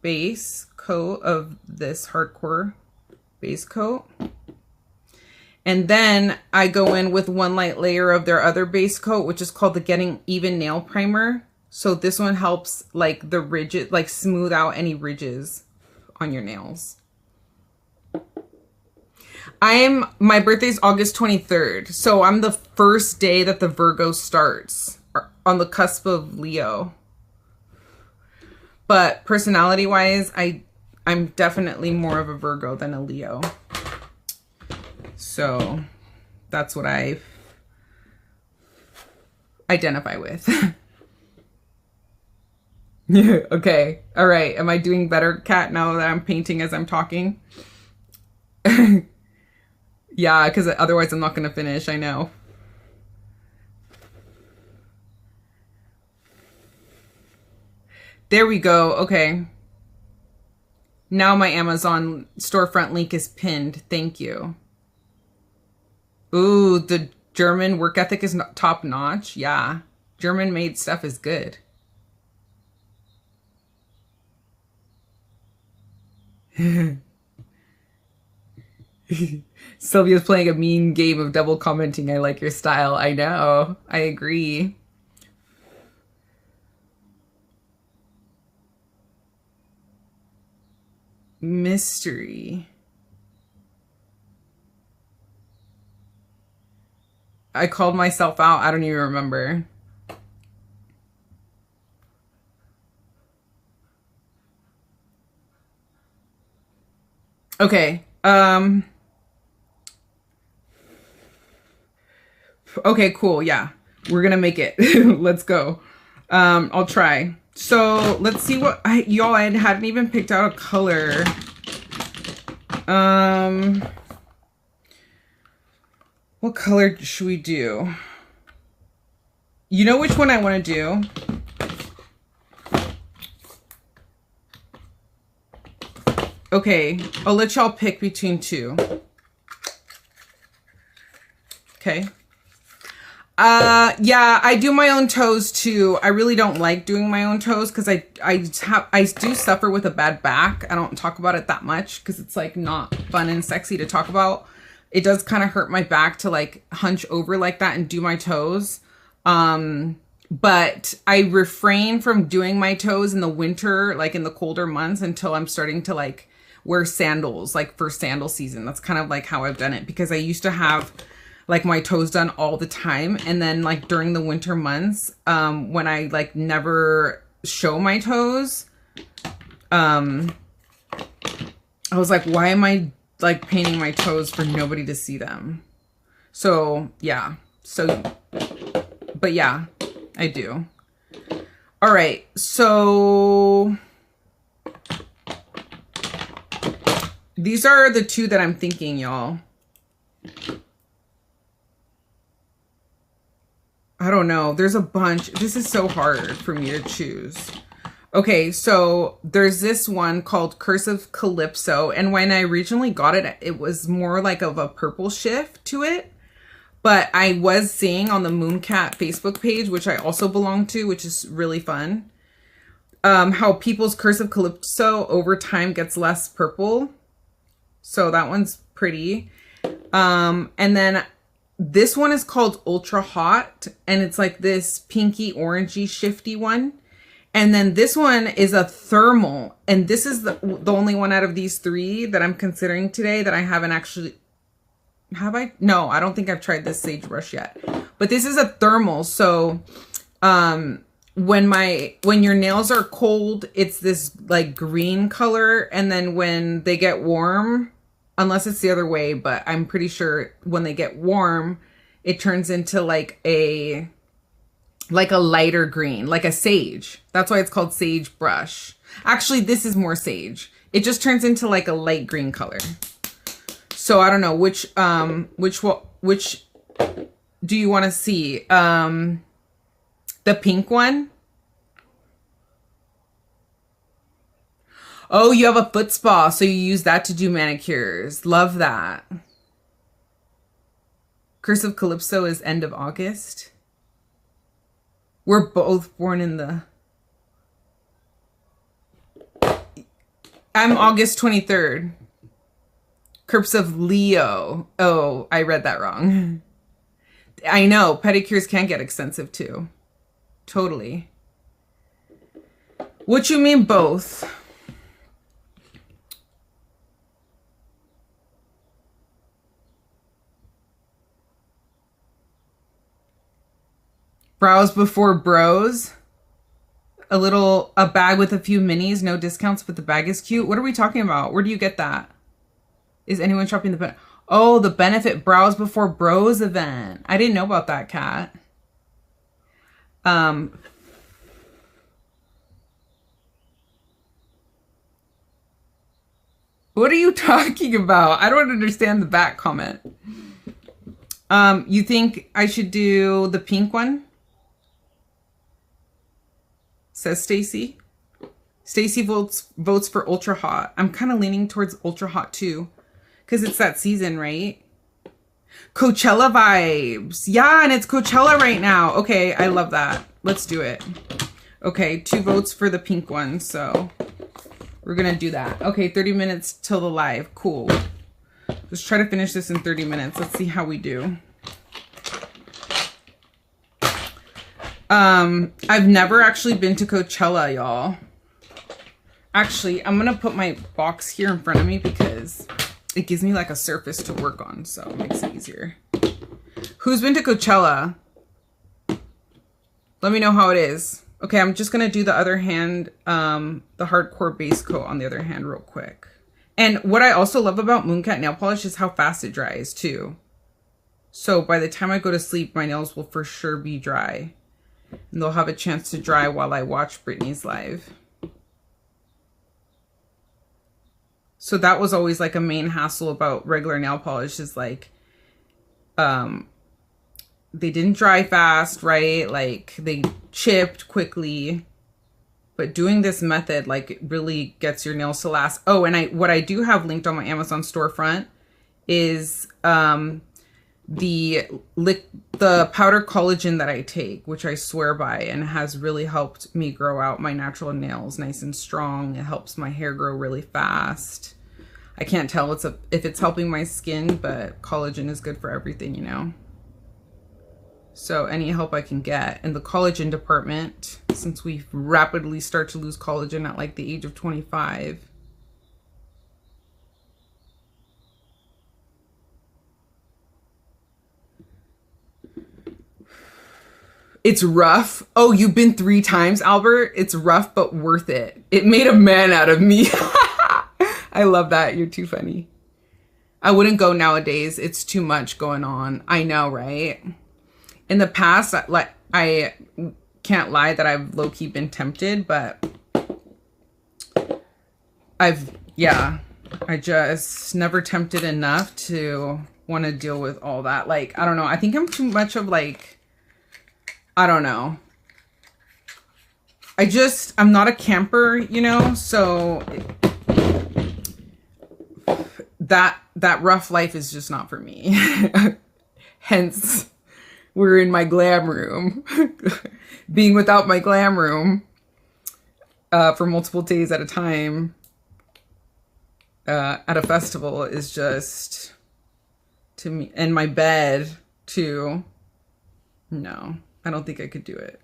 base coat of this Hardcore Base Coat. And then I go in with one light layer of their other base coat, which is called the Getting Even Nail Primer. So this one helps like the ridges, like smooth out any ridges on your nails. My birthday's August 23rd. So I'm the first day that the Virgo starts, on the cusp of Leo. But personality wise, I'm definitely more of a Virgo than a Leo. So that's what I identify with. Yeah, okay. All right. Am I doing better, Kat, now that I'm painting as I'm talking? Yeah, because otherwise I'm not going to finish. I know. There we go. Okay. Now my Amazon storefront link is pinned. Thank you. Ooh, the German work ethic is top notch. Yeah. German made stuff is good. Sylvia's playing a mean game of double commenting. I like your style. I know. I agree. Mystery. I called myself out. I don't even remember. Okay. Okay, cool. Yeah. We're gonna make it. Let's go. I'll try. So let's see what y'all, I hadn't even picked out a color. What color should we do? You know which one I want to do? Okay, I'll let y'all pick between two. Okay. Yeah, I do my own toes too. I really don't like doing my own toes because I do suffer with a bad back. I don't talk about it that much because it's like not fun and sexy to talk about. It does kind of hurt my back to like hunch over like that and do my toes. But I refrain from doing my toes in the winter, like in the colder months, until I'm starting to like wear sandals, like for sandal season. That's kind of like how I've done it, because I used to have like my toes done all the time. And then like during the winter months, when I like never show my toes, I was like, why am I like painting my toes for nobody to see them? So yeah, but yeah, I do. All right, so these are the two that I'm thinking, y'all. I don't know. There's a bunch. This is so hard for me to choose. Okay, so there's this one called Cursive Calypso. And when I originally got it, it was more like of a purple shift to it. But I was seeing on the Mooncat Facebook page, which I also belong to, which is really fun, how people's Cursive Calypso over time gets less purple. So that one's pretty. And then this one is called Ultra Hot, and it's like this pinky orangey shifty one. And then this one is a thermal, and this is the only one out of these three that I'm considering today that I haven't actually, have I? No, I don't think I've tried this sagebrush yet, but this is a thermal. So when your nails are cold, it's this like green color, and then when they get warm, unless it's the other way, but I'm pretty sure when they get warm, it turns into like a lighter green, like a sage. That's why it's called sage brush. Actually, this is more sage. It just turns into like a light green color. So I don't know which do you want to see? The pink one? Oh, you have a foot spa, so you use that to do manicures. Love that. Cursive Calypso is end of August. We're both born in the... I'm August 23rd. Cursive Leo. Oh, I read that wrong. I know, pedicures can get expensive too. Totally. What you mean both? Brows before bros. A bag with a few minis, no discounts, but the bag is cute. What are we talking about? Where do you get that? Is anyone shopping the Oh, the Benefit Brows Before Bros event. I didn't know about that, Kat. What are you talking about? I don't understand the back comment. You think I should do the pink one? Says Stacy. Stacy votes for Ultra Hot. I'm kind of leaning towards Ultra Hot too, because it's that season, right? Coachella vibes. Yeah, and it's Coachella right now. Okay, I love that. Let's do it. Okay, 2 votes for the pink one, so we're gonna do that. Okay, 30 minutes till the live. Cool. Let's try to finish this in 30 minutes. Let's see how we do. I've never actually been to Coachella, y'all. Actually, I'm gonna put my box here in front of me because it gives me like a surface to work on, so it makes it easier. Who's been to Coachella? Let me know how it is. Okay, I'm just gonna do the other hand, the hardcore base coat on the other hand real quick. And what I also love about Mooncat nail polish is how fast it dries too. So by the time I go to sleep, my nails will for sure be dry. And they'll have a chance to dry while I watch Brittany's live. So that was always like a main hassle about regular nail polish is like, they didn't dry fast, right? Like they chipped quickly, but doing this method, like it really gets your nails to last. Oh, and what I do have linked on my Amazon storefront is, the powder collagen that I take, which I swear by and has really helped me grow out my natural nails nice and strong. It helps my hair grow really fast. I can't tell if it's helping my skin, but collagen is good for everything, you know. So any help I can get in the collagen department, since we rapidly start to lose collagen at like the age of 25. It's rough. Oh, you've been 3 times, Albert? It's rough, but worth it. It made a man out of me. I love that. You're too funny. I wouldn't go nowadays. It's too much going on. I know, right? In the past, like I can't lie that I've low-key been tempted, but I just never tempted enough to want to deal with all that. Like, I don't know. I think I'm too much of like, I don't know. I'm not a camper, you know, so that rough life is just not for me. Hence, we're in my glam room. Being without my glam room for multiple days at a time at a festival is just, to me, and my bed too. No, I don't think I could do it.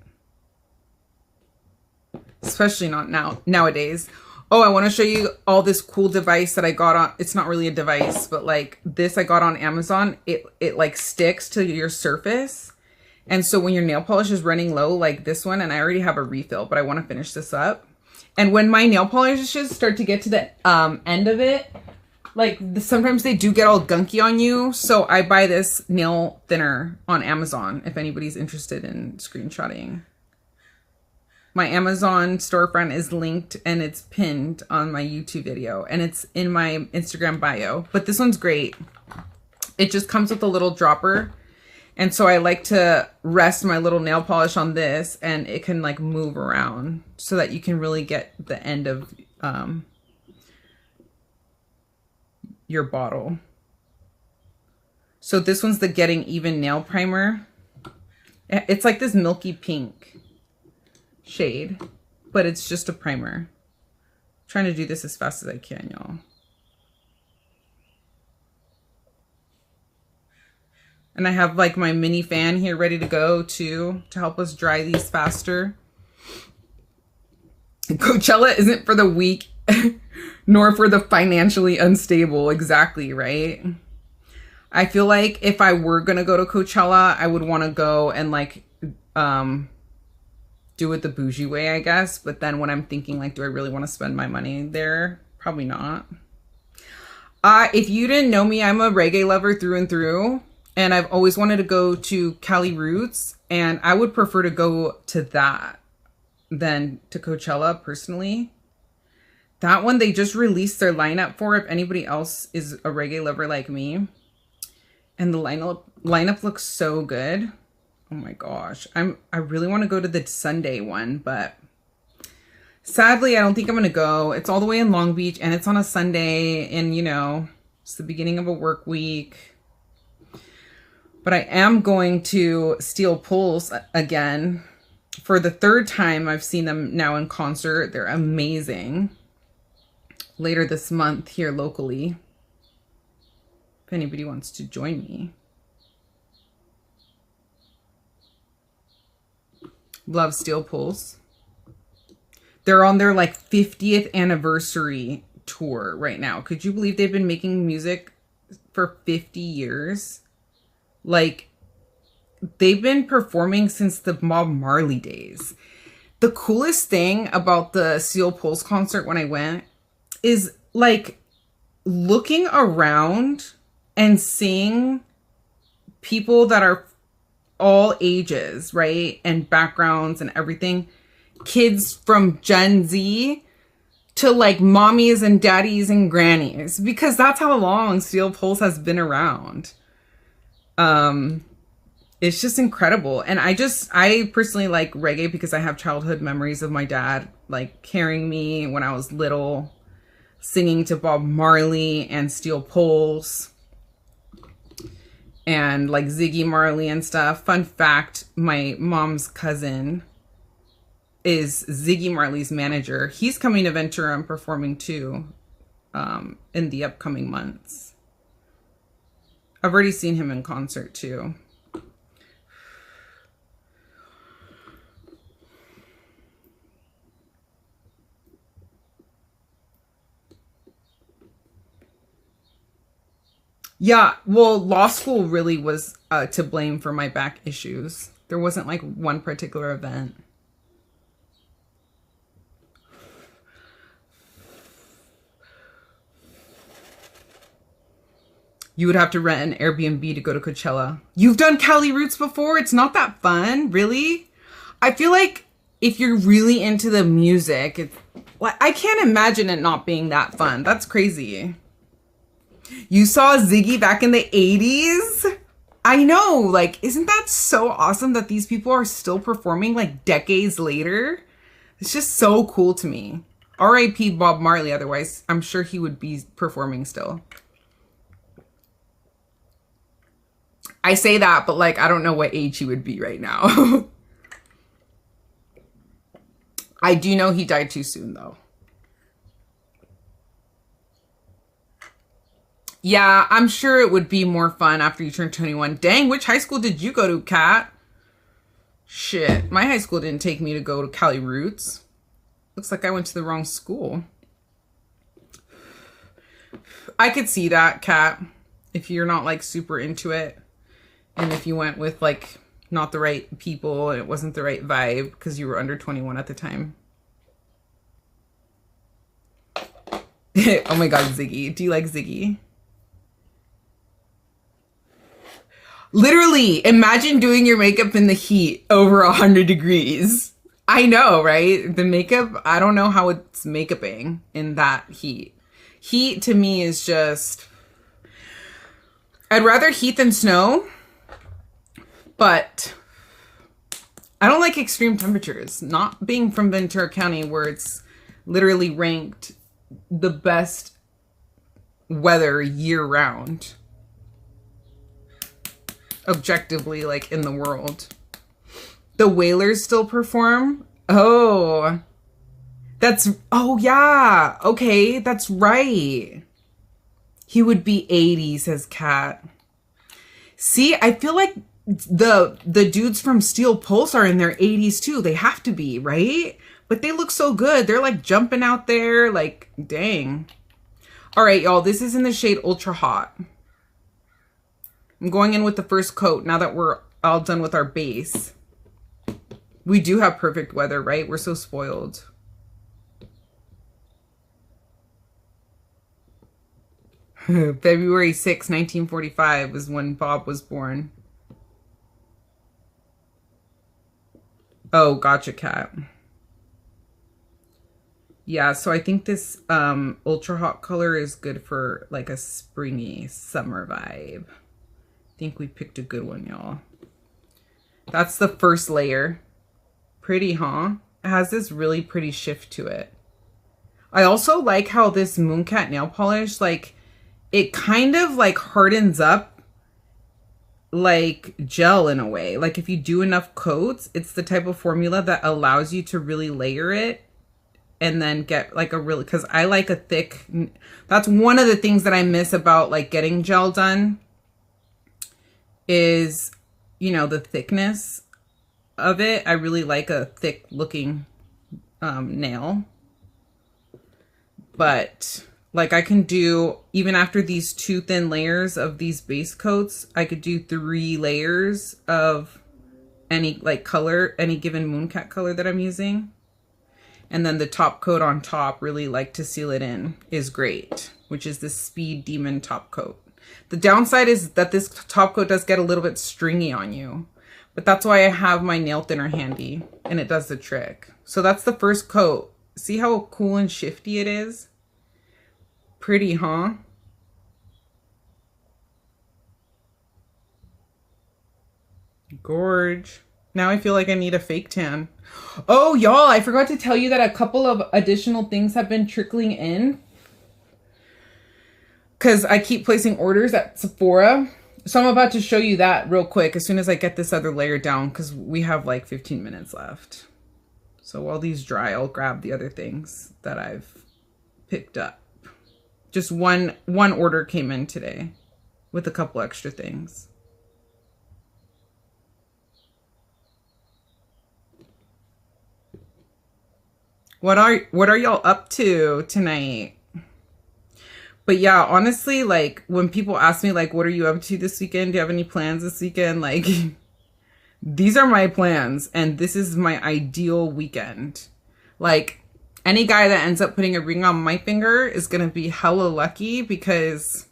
Especially not nowadays. Oh, I want to show you all this cool device that I got on. It's not really a device, but like this I got on Amazon. It like sticks to your surface. And so when your nail polish is running low, like this one, and I already have a refill, but I want to finish this up. And when my nail polishes start to get to the end of it, like sometimes they do get all gunky on you. So I buy this nail thinner on Amazon if anybody's interested in screenshotting. My Amazon storefront is linked and it's pinned on my YouTube video and it's in my Instagram bio, but this one's great. It just comes with a little dropper. And so I like to rest my little nail polish on this and it can like move around so that you can really get the end of your bottle. So this one's the Getting Even Nail Primer. It's like this milky pink shade, but it's just a primer. I'm trying to do this as fast as I can, y'all. And I have like my mini fan here ready to go too, to help us dry these faster. Coachella isn't for the weak, nor for the financially unstable. Exactly, right? I feel like if I were gonna go to Coachella, I would want to go and like do it the bougie way, I guess. But then when I'm thinking like, do I really want to spend my money there? Probably not. If you didn't know me, I'm a reggae lover through and through. And I've always wanted to go to Cali Roots. And I would prefer to go to that than to Coachella personally. That one, they just released their lineup for if anybody else is a reggae lover like me. And the lineup looks so good. Oh my gosh. I really want to go to the Sunday one, but sadly, I don't think I'm going to go. It's all the way in Long Beach and it's on a Sunday and you know, it's the beginning of a work week. But I am going to Steel Pulse again for the 3rd time. I've seen them now in concert. They're amazing. Later this month here locally. If anybody wants to join me. Love Steel Pulse. They're on their like 50th anniversary tour right now. Could you believe they've been making music for 50 years? Like, they've been performing since the Bob Marley days. The coolest thing about the Steel Pulse concert when I went is like looking around and seeing people that are all ages, right? And backgrounds and everything. Kids from Gen Z to like mommies and daddies and grannies, because that's how long Steel Pulse has been around. It's just incredible. And I personally like reggae because I have childhood memories of my dad like carrying me when I was little, singing to Bob Marley and Steel Pulse and like Ziggy Marley and stuff. Fun fact, my mom's cousin is Ziggy Marley's manager. He's coming to Ventura and performing too in the upcoming months. I've already seen him in concert too. Yeah, well, law school really was to blame for my back issues. There wasn't like one particular event. You would have to rent an Airbnb to go to Coachella. You've done Cali Roots before? It's not that fun, really? I feel like if you're really into the music, I can't imagine it not being that fun. That's crazy. You saw Ziggy back in the 80s? I know, like, isn't that so awesome that these people are still performing like decades later? It's just so cool to me. R.I.P. Bob Marley, otherwise I'm sure he would be performing still. I say that, but like, I don't know what age he would be right now. I do know he died too soon though. Yeah, I'm sure it would be more fun after you turn 21. Dang, which high school did you go to, Kat? Shit, my high school didn't take me to go to Cali Roots. Looks like I went to the wrong school. I could see that, Kat, if you're not like super into it. And if you went with like not the right people and it wasn't the right vibe because you were under 21 at the time. Oh my God, Ziggy. Do you like Ziggy? Literally, imagine doing your makeup in the heat over 100 degrees. I know, right? The makeup, I don't know how it's makeuping in that heat. Heat to me is just, I'd rather heat than snow, but I don't like extreme temperatures. Not being from Ventura County where it's literally ranked the best weather year round. Objectively, like in the world. The Wailers still perform? Oh, yeah. Okay, that's right. He would be 80, says Kat. See, I feel like the dudes from Steel Pulse are in their 80s too. They have to be, right? But they look so good. They're like jumping out there, like, dang. All right, y'all, this is in the shade Ultra Hot. I'm going in with the first coat now that we're all done with our base. We do have perfect weather, right? We're so spoiled. February 6, 1945 was when Bob was born. Oh, gotcha, Kat. Yeah, so I think this ultra hot color is good for like a springy summer vibe. I think we picked a good one, y'all. That's the first layer. Pretty, huh? It has this really pretty shift to it. I also like how this Mooncat nail polish, like, it kind of like hardens up like gel in a way. Like if you do enough coats, it's the type of formula that allows you to really layer it and then get like a really, because I like a thick, that's one of the things that I miss about like getting gel done is, you know, the thickness of it. I really like a thick looking nail. But like I can do, even after these 2 thin layers of these base coats, I could do 3 layers of any like color, any given Mooncat color that I'm using. And then the top coat on top, really like to seal it in, is great, which is this Speed Demon top coat. The downside is that this top coat does get a little bit stringy on you, but that's why I have my nail thinner handy and it does the trick. So that's the first coat. See how cool and shifty it is? Pretty, huh? Gorge. Now I feel like I need a fake tan. Oh, y'all, I forgot to tell you that a couple of additional things have been trickling in, because I keep placing orders at Sephora. So I'm about to show you that real quick as soon as I get this other layer down, because we have like 15 minutes left. So while these dry, I'll grab the other things that I've picked up. Just one order came in today with a couple extra things. What are y'all up to tonight? But yeah, honestly, like when people ask me like, what are you up to this weekend? Do you have any plans this weekend? Like, these are my plans and this is my ideal weekend. Like, any guy that ends up putting a ring on my finger is gonna be hella lucky, because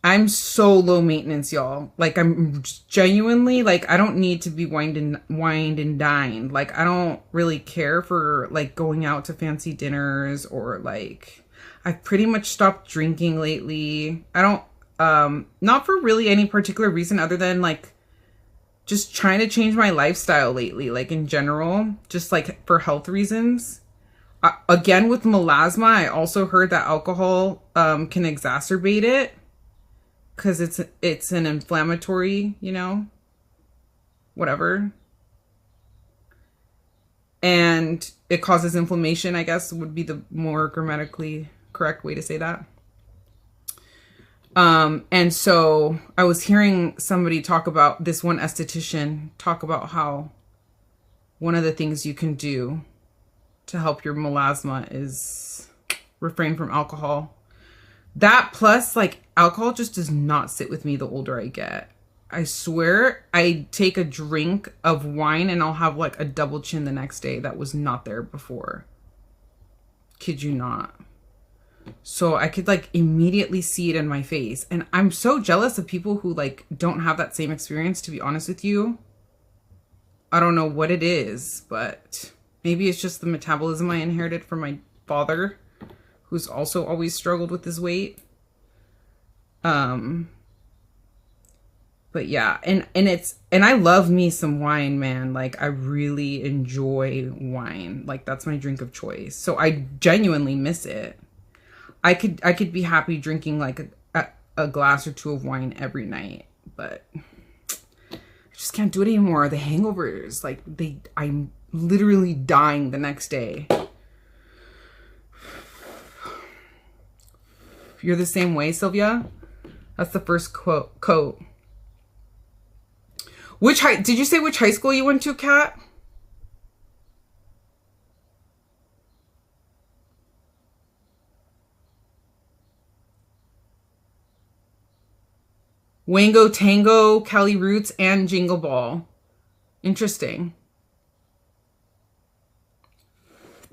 I'm so low maintenance, y'all. Like, I'm genuinely, like, I don't need to be wined and dined. Like, I don't really care for, like, going out to fancy dinners, or, like, I've pretty much stopped drinking lately. I don't, not for really any particular reason other than, like, just trying to change my lifestyle lately, like, in general, just, like, for health reasons. Again, with melasma, I also heard that alcohol can exacerbate it, because it's an inflammatory, you know, whatever. And it causes inflammation, I guess would be the more grammatically correct way to say that. And so I was hearing somebody talk about, this one esthetician talk about how one of the things you can do to help your melasma is refrain from alcohol. That plus, like, alcohol just does not sit with me the older I get. I swear, I take a drink of wine and I'll have like a double chin the next day that was not there before. Kid you not. So I could like immediately see it in my face. And I'm so jealous of people who like don't have that same experience, to be honest with you. I don't know what it is, but maybe it's just the metabolism I inherited from my father, who's also always struggled with his weight. But yeah, and I love me some wine, man. Like, I really enjoy wine. Like, that's my drink of choice. So I genuinely miss it. I could be happy drinking like a glass or 2 of wine every night, but I just can't do it anymore. The hangovers, like, I'm literally dying the next day. You're the same way, Sylvia? That's the first coat. Did you say which high school you went to, Kat? Wango Tango, Cali Roots, and Jingle Ball. Interesting.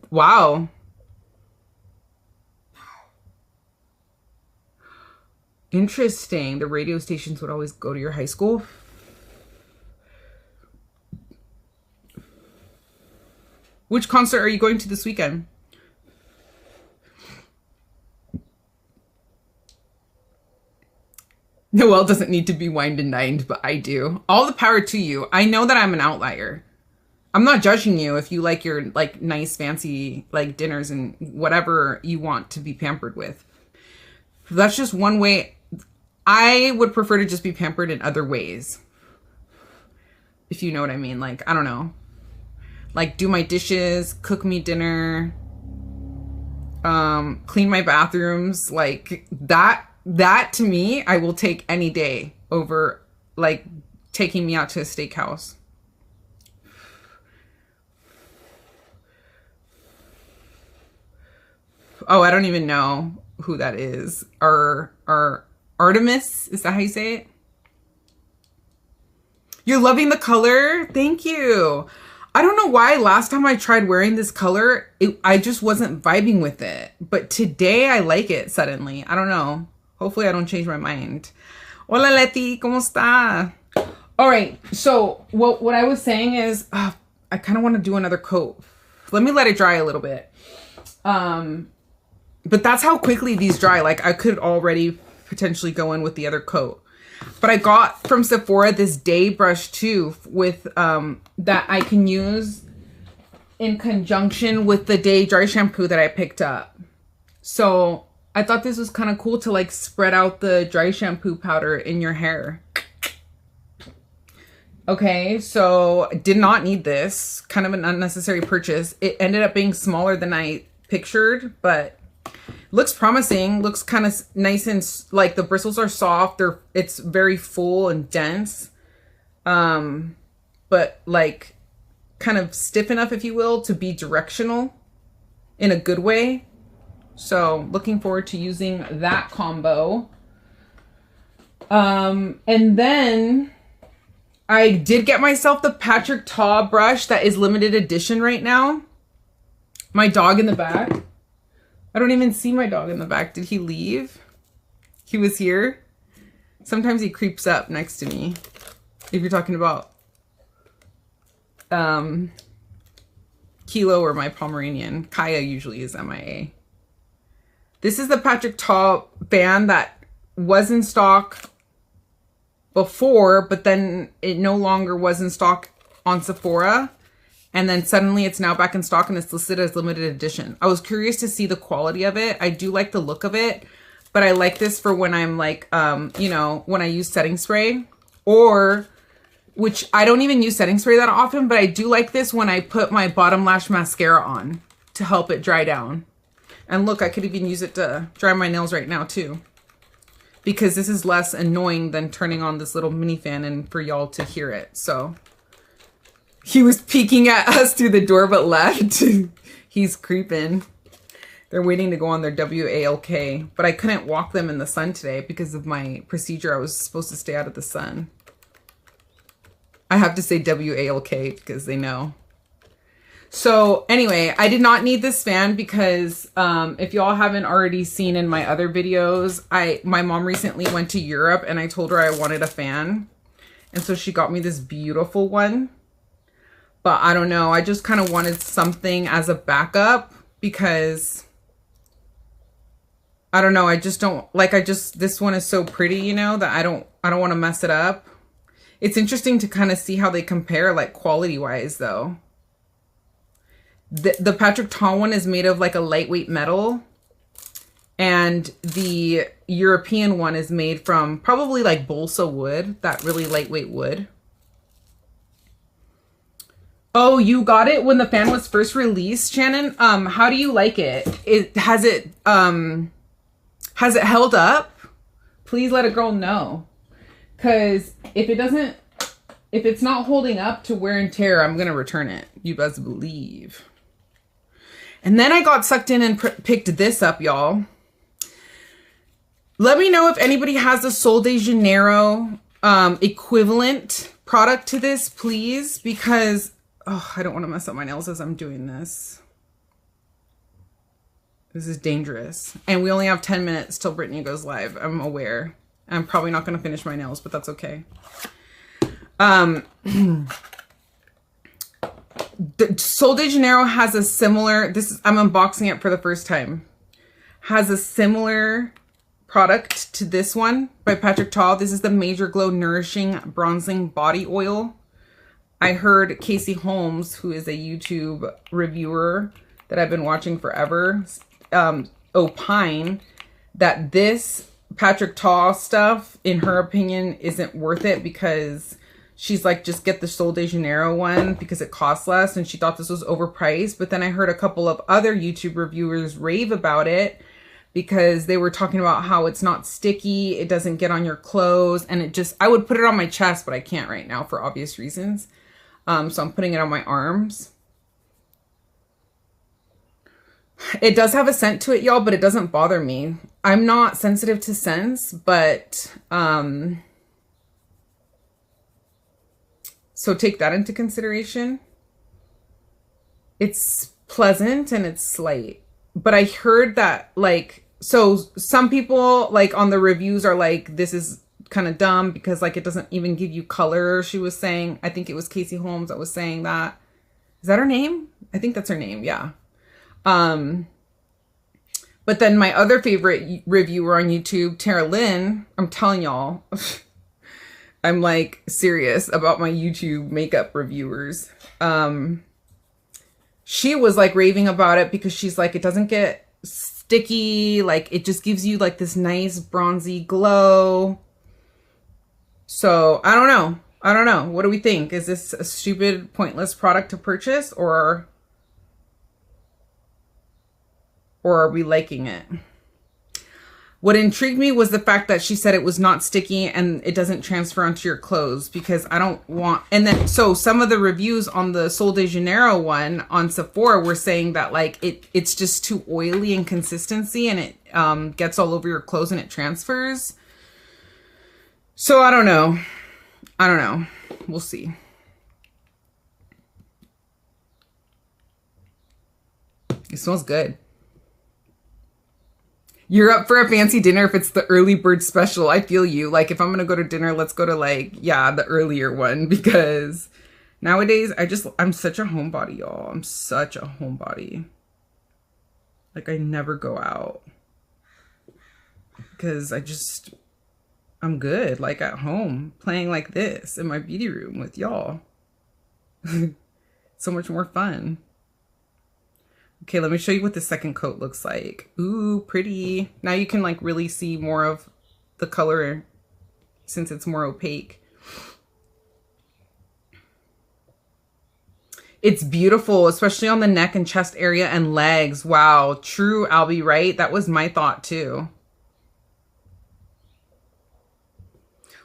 Wow. Interesting. The radio stations would always go to your high school. Which concert are you going to this weekend? Noelle doesn't need to be wined and dined, but I do. All the power to you. I know that I'm an outlier. I'm not judging you if you like your like nice fancy like dinners and whatever you want to be pampered with. That's just one way. I would prefer to just be pampered in other ways, if you know what I mean. Like, I don't know, like do my dishes, cook me dinner, clean my bathrooms, like that to me, I will take any day over like taking me out to a steakhouse. Oh, I don't even know who that is. Artemis, is that how you say it? You're loving the color? Thank you. I don't know why last time I tried wearing this color, I just wasn't vibing with it. But today I like it suddenly. I don't know. Hopefully I don't change my mind. Hola Leti, ¿cómo está? All right, so what I was saying is I kind of want to do another coat. Let me let it dry a little bit. But that's how quickly these dry. Like I could already potentially go in with the other coat. But I got from Sephora this day brush too with that I can use in conjunction with the day dry shampoo that I picked up. So I thought this was kind of cool to like spread out the dry shampoo powder in your hair. Okay, so did not need this. Kind of an unnecessary purchase. It ended up being smaller than I pictured, but looks promising. Looks kind of nice and like the bristles are soft. It's very full and dense. But like kind of stiff enough, if you will, to be directional in a good way. So looking forward to using that combo. And then I did get myself the Patrick Ta brush that is limited edition right now. My dog in the back. I don't even see my dog in the back. Did he leave? He was here. Sometimes he creeps up next to me. If you're talking about Kilo or my Pomeranian. Kaya usually is MIA. This is the Patrick Ta band that was in stock before, but then it no longer was in stock on Sephora. And then suddenly it's now back in stock and it's listed as limited edition. I was curious to see the quality of it. I do like the look of it, but I like this for when I'm like, you know, when I use setting spray, or which I don't even use setting spray that often, but I do like this when I put my bottom lash mascara on to help it dry down. And look, I could even use it to dry my nails right now too, because this is less annoying than turning on this little mini fan and for y'all to hear it. So he was peeking at us through the door, but left. He's creeping. They're waiting to go on their WALK, but I couldn't walk them in the sun today because of my procedure. I was supposed to stay out of the sun. I have to say WALK because they know. So anyway, I did not need this fan because if y'all haven't already seen in my other videos, my mom recently went to Europe and I told her I wanted a fan. And so she got me this beautiful one. But I don't know, I just kind of wanted something as a backup because I don't know, I just don't like, this one is so pretty, you know, that I don't want to mess it up. It's interesting to kind of see how they compare like quality wise though. The Patrick Ta one is made of like a lightweight metal, and the European one is made from probably like balsa wood, that really lightweight wood. Oh, you got it when the fan was first released, Shannon? How do you like it? Has it held up? Please let a girl know. Cause if it's not holding up to wear and tear, I'm gonna return it. You best believe. And then I got sucked in and picked this up, y'all. Let me know if anybody has a Sol de Janeiro equivalent product to this, please, because I don't want to mess up my nails as I'm doing this. This is dangerous. And we only have 10 minutes till Brittany goes live. I'm aware. I'm probably not going to finish my nails, but that's okay. The Sol de Janeiro has a similar, I'm unboxing it for the first time, has a similar product to this one by Patrick Ta. This is the Major Glow Nourishing Bronzing Body Oil. I heard Casey Holmes, who is a YouTube reviewer that I've been watching forever, opine that this Patrick Ta stuff, in her opinion, isn't worth it because she's like, just get the Sol de Janeiro one because it costs less, and she thought this was overpriced. But then I heard a couple of other YouTube reviewers rave about it because they were talking about how it's not sticky, it doesn't get on your clothes, and I would put it on my chest, but I can't right now for obvious reasons. So I'm putting it on my arms. It does have a scent to it, y'all, but it doesn't bother me. I'm not sensitive to scents, but so take that into consideration. It's pleasant and it's slight. But I heard that, like, so some people, like, on the reviews are like, this is kind of dumb because, like, it doesn't even give you color. She was saying, I think it was Casey Holmes that was saying that. Is that her name? I think that's her name, yeah. But then my other favorite reviewer on YouTube, Tara Lynn, I'm telling y'all, I'm like serious about my YouTube makeup reviewers. She was like raving about it because she's like, it doesn't get sticky. Like, it just gives you like this nice bronzy glow. So I don't know. I don't know. What do we think? Is this a stupid, pointless product to purchase, or are we liking it? What intrigued me was the fact that she said it was not sticky and it doesn't transfer onto your clothes, because I don't want, and then, so some of the reviews on the Sol de Janeiro one on Sephora were saying that like it's just too oily in consistency and it gets all over your clothes and it transfers. So I don't know. I don't know. We'll see. It smells good. You're up for a fancy dinner if it's the early bird special. I feel you. Like, if I'm going to go to dinner, let's go to, like, yeah, the earlier one, because nowadays I'm such a homebody, y'all. I'm such a homebody. Like, I never go out because I'm good, like, at home playing like this in my beauty room with y'all. So much more fun. Okay, let me show you what the second coat looks like. Ooh, pretty. Now you can like really see more of the color since it's more opaque. It's beautiful, especially on the neck and chest area and legs. Wow, true, Albie, right? That was my thought too.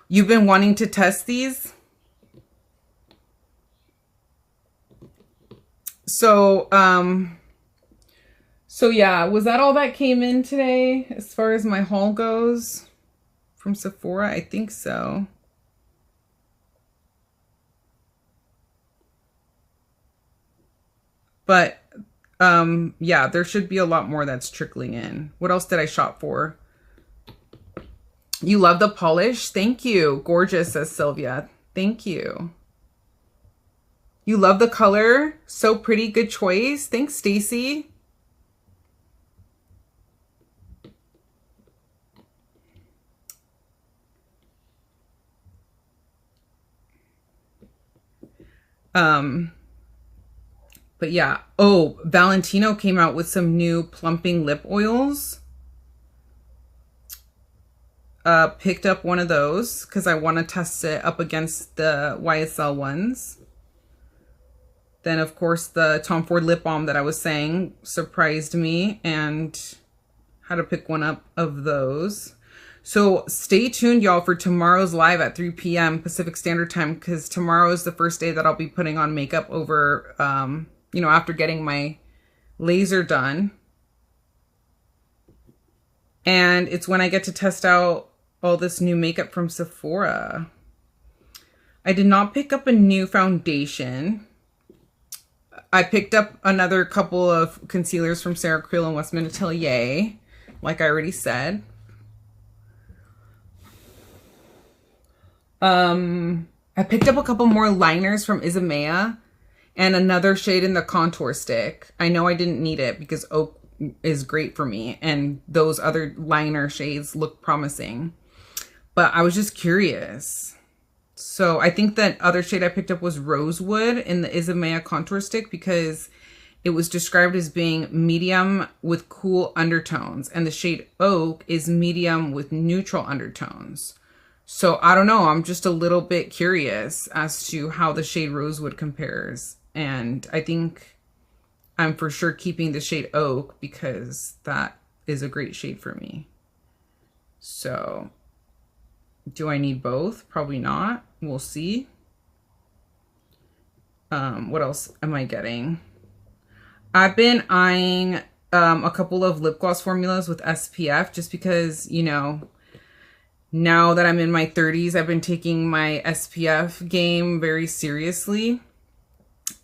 You've been wanting to test these? So yeah, was that all that came in today as far as my haul goes from Sephora? I think so. But yeah, there should be a lot more that's trickling in. What else did I shop for? You love the polish? Thank you. Gorgeous, says Sylvia. Thank you. You love the color? So pretty. Good choice. Thanks, Stacy. But yeah. Oh, Valentino came out with some new plumping lip oils. Picked up one of those because I want to test it up against the YSL ones. Then, of course, the Tom Ford lip balm that I was saying surprised me, and had to pick one up of those. So stay tuned, y'all, for tomorrow's live at 3 p.m. Pacific Standard Time, because tomorrow is the first day that I'll be putting on makeup over, you know, after getting my laser done. And it's when I get to test out all this new makeup from Sephora. I did not pick up a new foundation. I picked up another couple of concealers from Sarah Creel and Westman Atelier, like I already said. I picked up a couple more liners from Isamaya and another shade in the contour stick. I know I didn't need it because Oak is great for me, and those other liner shades look promising. But I was just curious. So I think that other shade I picked up was Rosewood in the Isamaya contour stick, because it was described as being medium with cool undertones, and the shade Oak is medium with neutral undertones. So I don't know, I'm just a little bit curious as to how the shade Rosewood compares. And I think I'm for sure keeping the shade Oak because that is a great shade for me. So do I need both? Probably not. We'll see. What else am I getting? I've been eyeing a couple of lip gloss formulas with SPF just because, you know, now that I'm in my 30s, I've been taking my SPF game very seriously.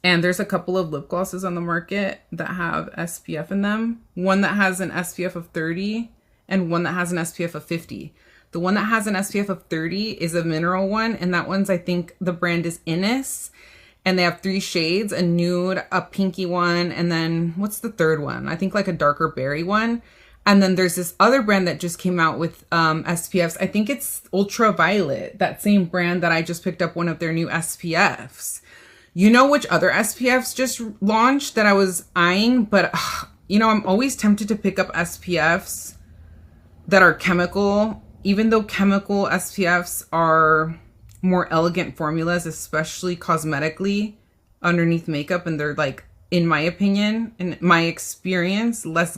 And there's a couple of lip glosses on the market that have SPF in them. One that has an SPF of 30 and one that has an SPF of 50. The one that has an SPF of 30 is a mineral one, and that one's, I think the brand is Innis. And they have 3 shades, a nude, a pinky one, and then what's the third one? I think like a darker berry one. And then there's this other brand that just came out with SPFs. I think it's Ultraviolet, that same brand that I just picked up one of their new SPFs. You know which other SPFs just launched that I was eyeing? But, you know, I'm always tempted to pick up SPFs that are chemical, even though chemical SPFs are more elegant formulas, especially cosmetically underneath makeup. And they're like, in my opinion, in my experience, less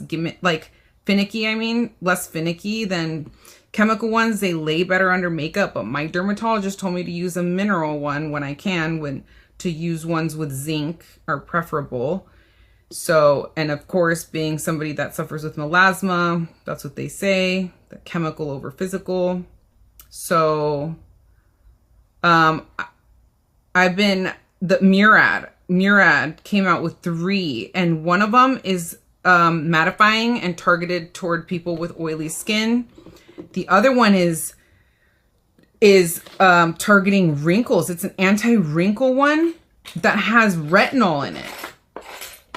finicky, less finicky than chemical ones. They lay better under makeup, but my dermatologist told me to use a mineral one when I can, to use ones with zinc are preferable. So, and of course, being somebody that suffers with melasma, that's what they say, the chemical over physical. So, the Murad came out with 3, and one of them is mattifying and targeted toward people with oily skin. The other one is targeting wrinkles. It's an anti-wrinkle one that has retinol in it.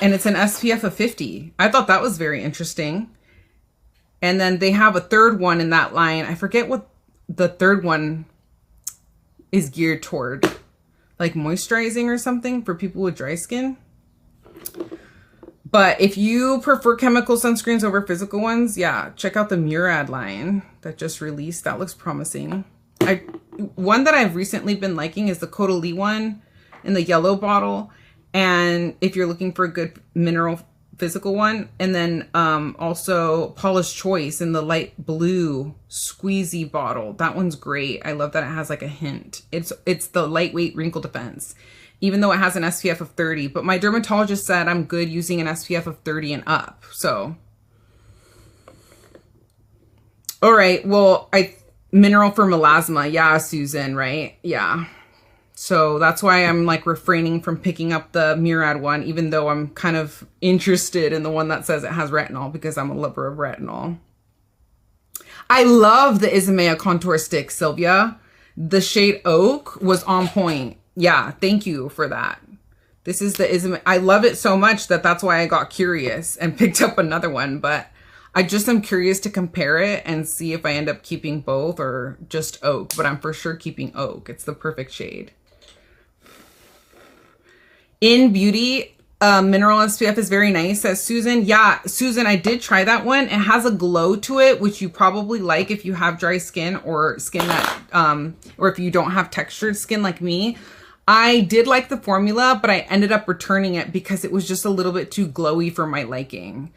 And it's an SPF of 50. I thought that was very interesting. And then they have a third one in that line. I forget what the third one is geared toward. Like moisturizing or something for people with dry skin. But if you prefer chemical sunscreens over physical ones, yeah, check out the Murad line that just released. That looks promising. One that I've recently been liking is the Caudalie one in the yellow bottle. And if you're looking for a good mineral physical one, and then also Paula's Choice in the light blue squeezy bottle. That one's great. I love that it has like a hint. It's the lightweight wrinkle defense, even though it has an SPF of 30. But my dermatologist said I'm good using an SPF of 30 and up. So, all right. Well, mineral for melasma. Yeah, Susan, right? Yeah. So that's why I'm like refraining from picking up the Murad one, even though I'm kind of interested in the one that says it has retinol because I'm a lover of retinol. I love the Isamaya contour stick, Sylvia. The shade Oak was on point. Yeah, thank you for that. This is the Isamaya. I love it so much that's why I got curious and picked up another one. But I just am curious to compare it and see if I end up keeping both or just Oak. But I'm for sure keeping Oak. It's the perfect shade. In Beauty, mineral SPF is very nice, says Susan. Yeah, Susan, I did try that one. It has a glow to it, which you probably like if you have dry skin or skin that, or if you don't have textured skin like me. I did like the formula, but I ended up returning it because it was just a little bit too glowy for my liking.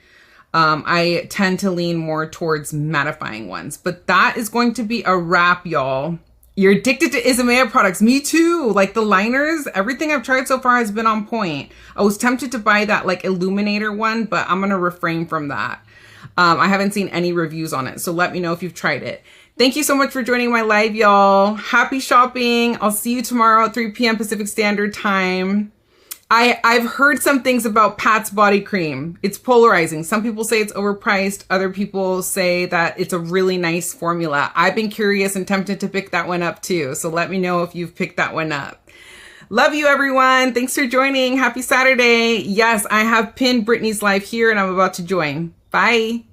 I tend to lean more towards mattifying ones, but that is going to be a wrap, y'all. You're addicted to Isamaya products. Me too. Like the liners, everything I've tried so far has been on point. I was tempted to buy that like illuminator one, but I'm going to refrain from that. I haven't seen any reviews on it. So let me know if you've tried it. Thank you so much for joining my live, y'all. Happy shopping. I'll see you tomorrow at 3 p.m. Pacific Standard Time. I've heard some things about Pat's body cream. It's polarizing. Some people say it's overpriced. Other people say that it's a really nice formula. I've been curious and tempted to pick that one up too. So let me know if you've picked that one up. Love you, everyone. Thanks for joining. Happy Saturday. Yes, I have pinned Brittany's live here and I'm about to join. Bye.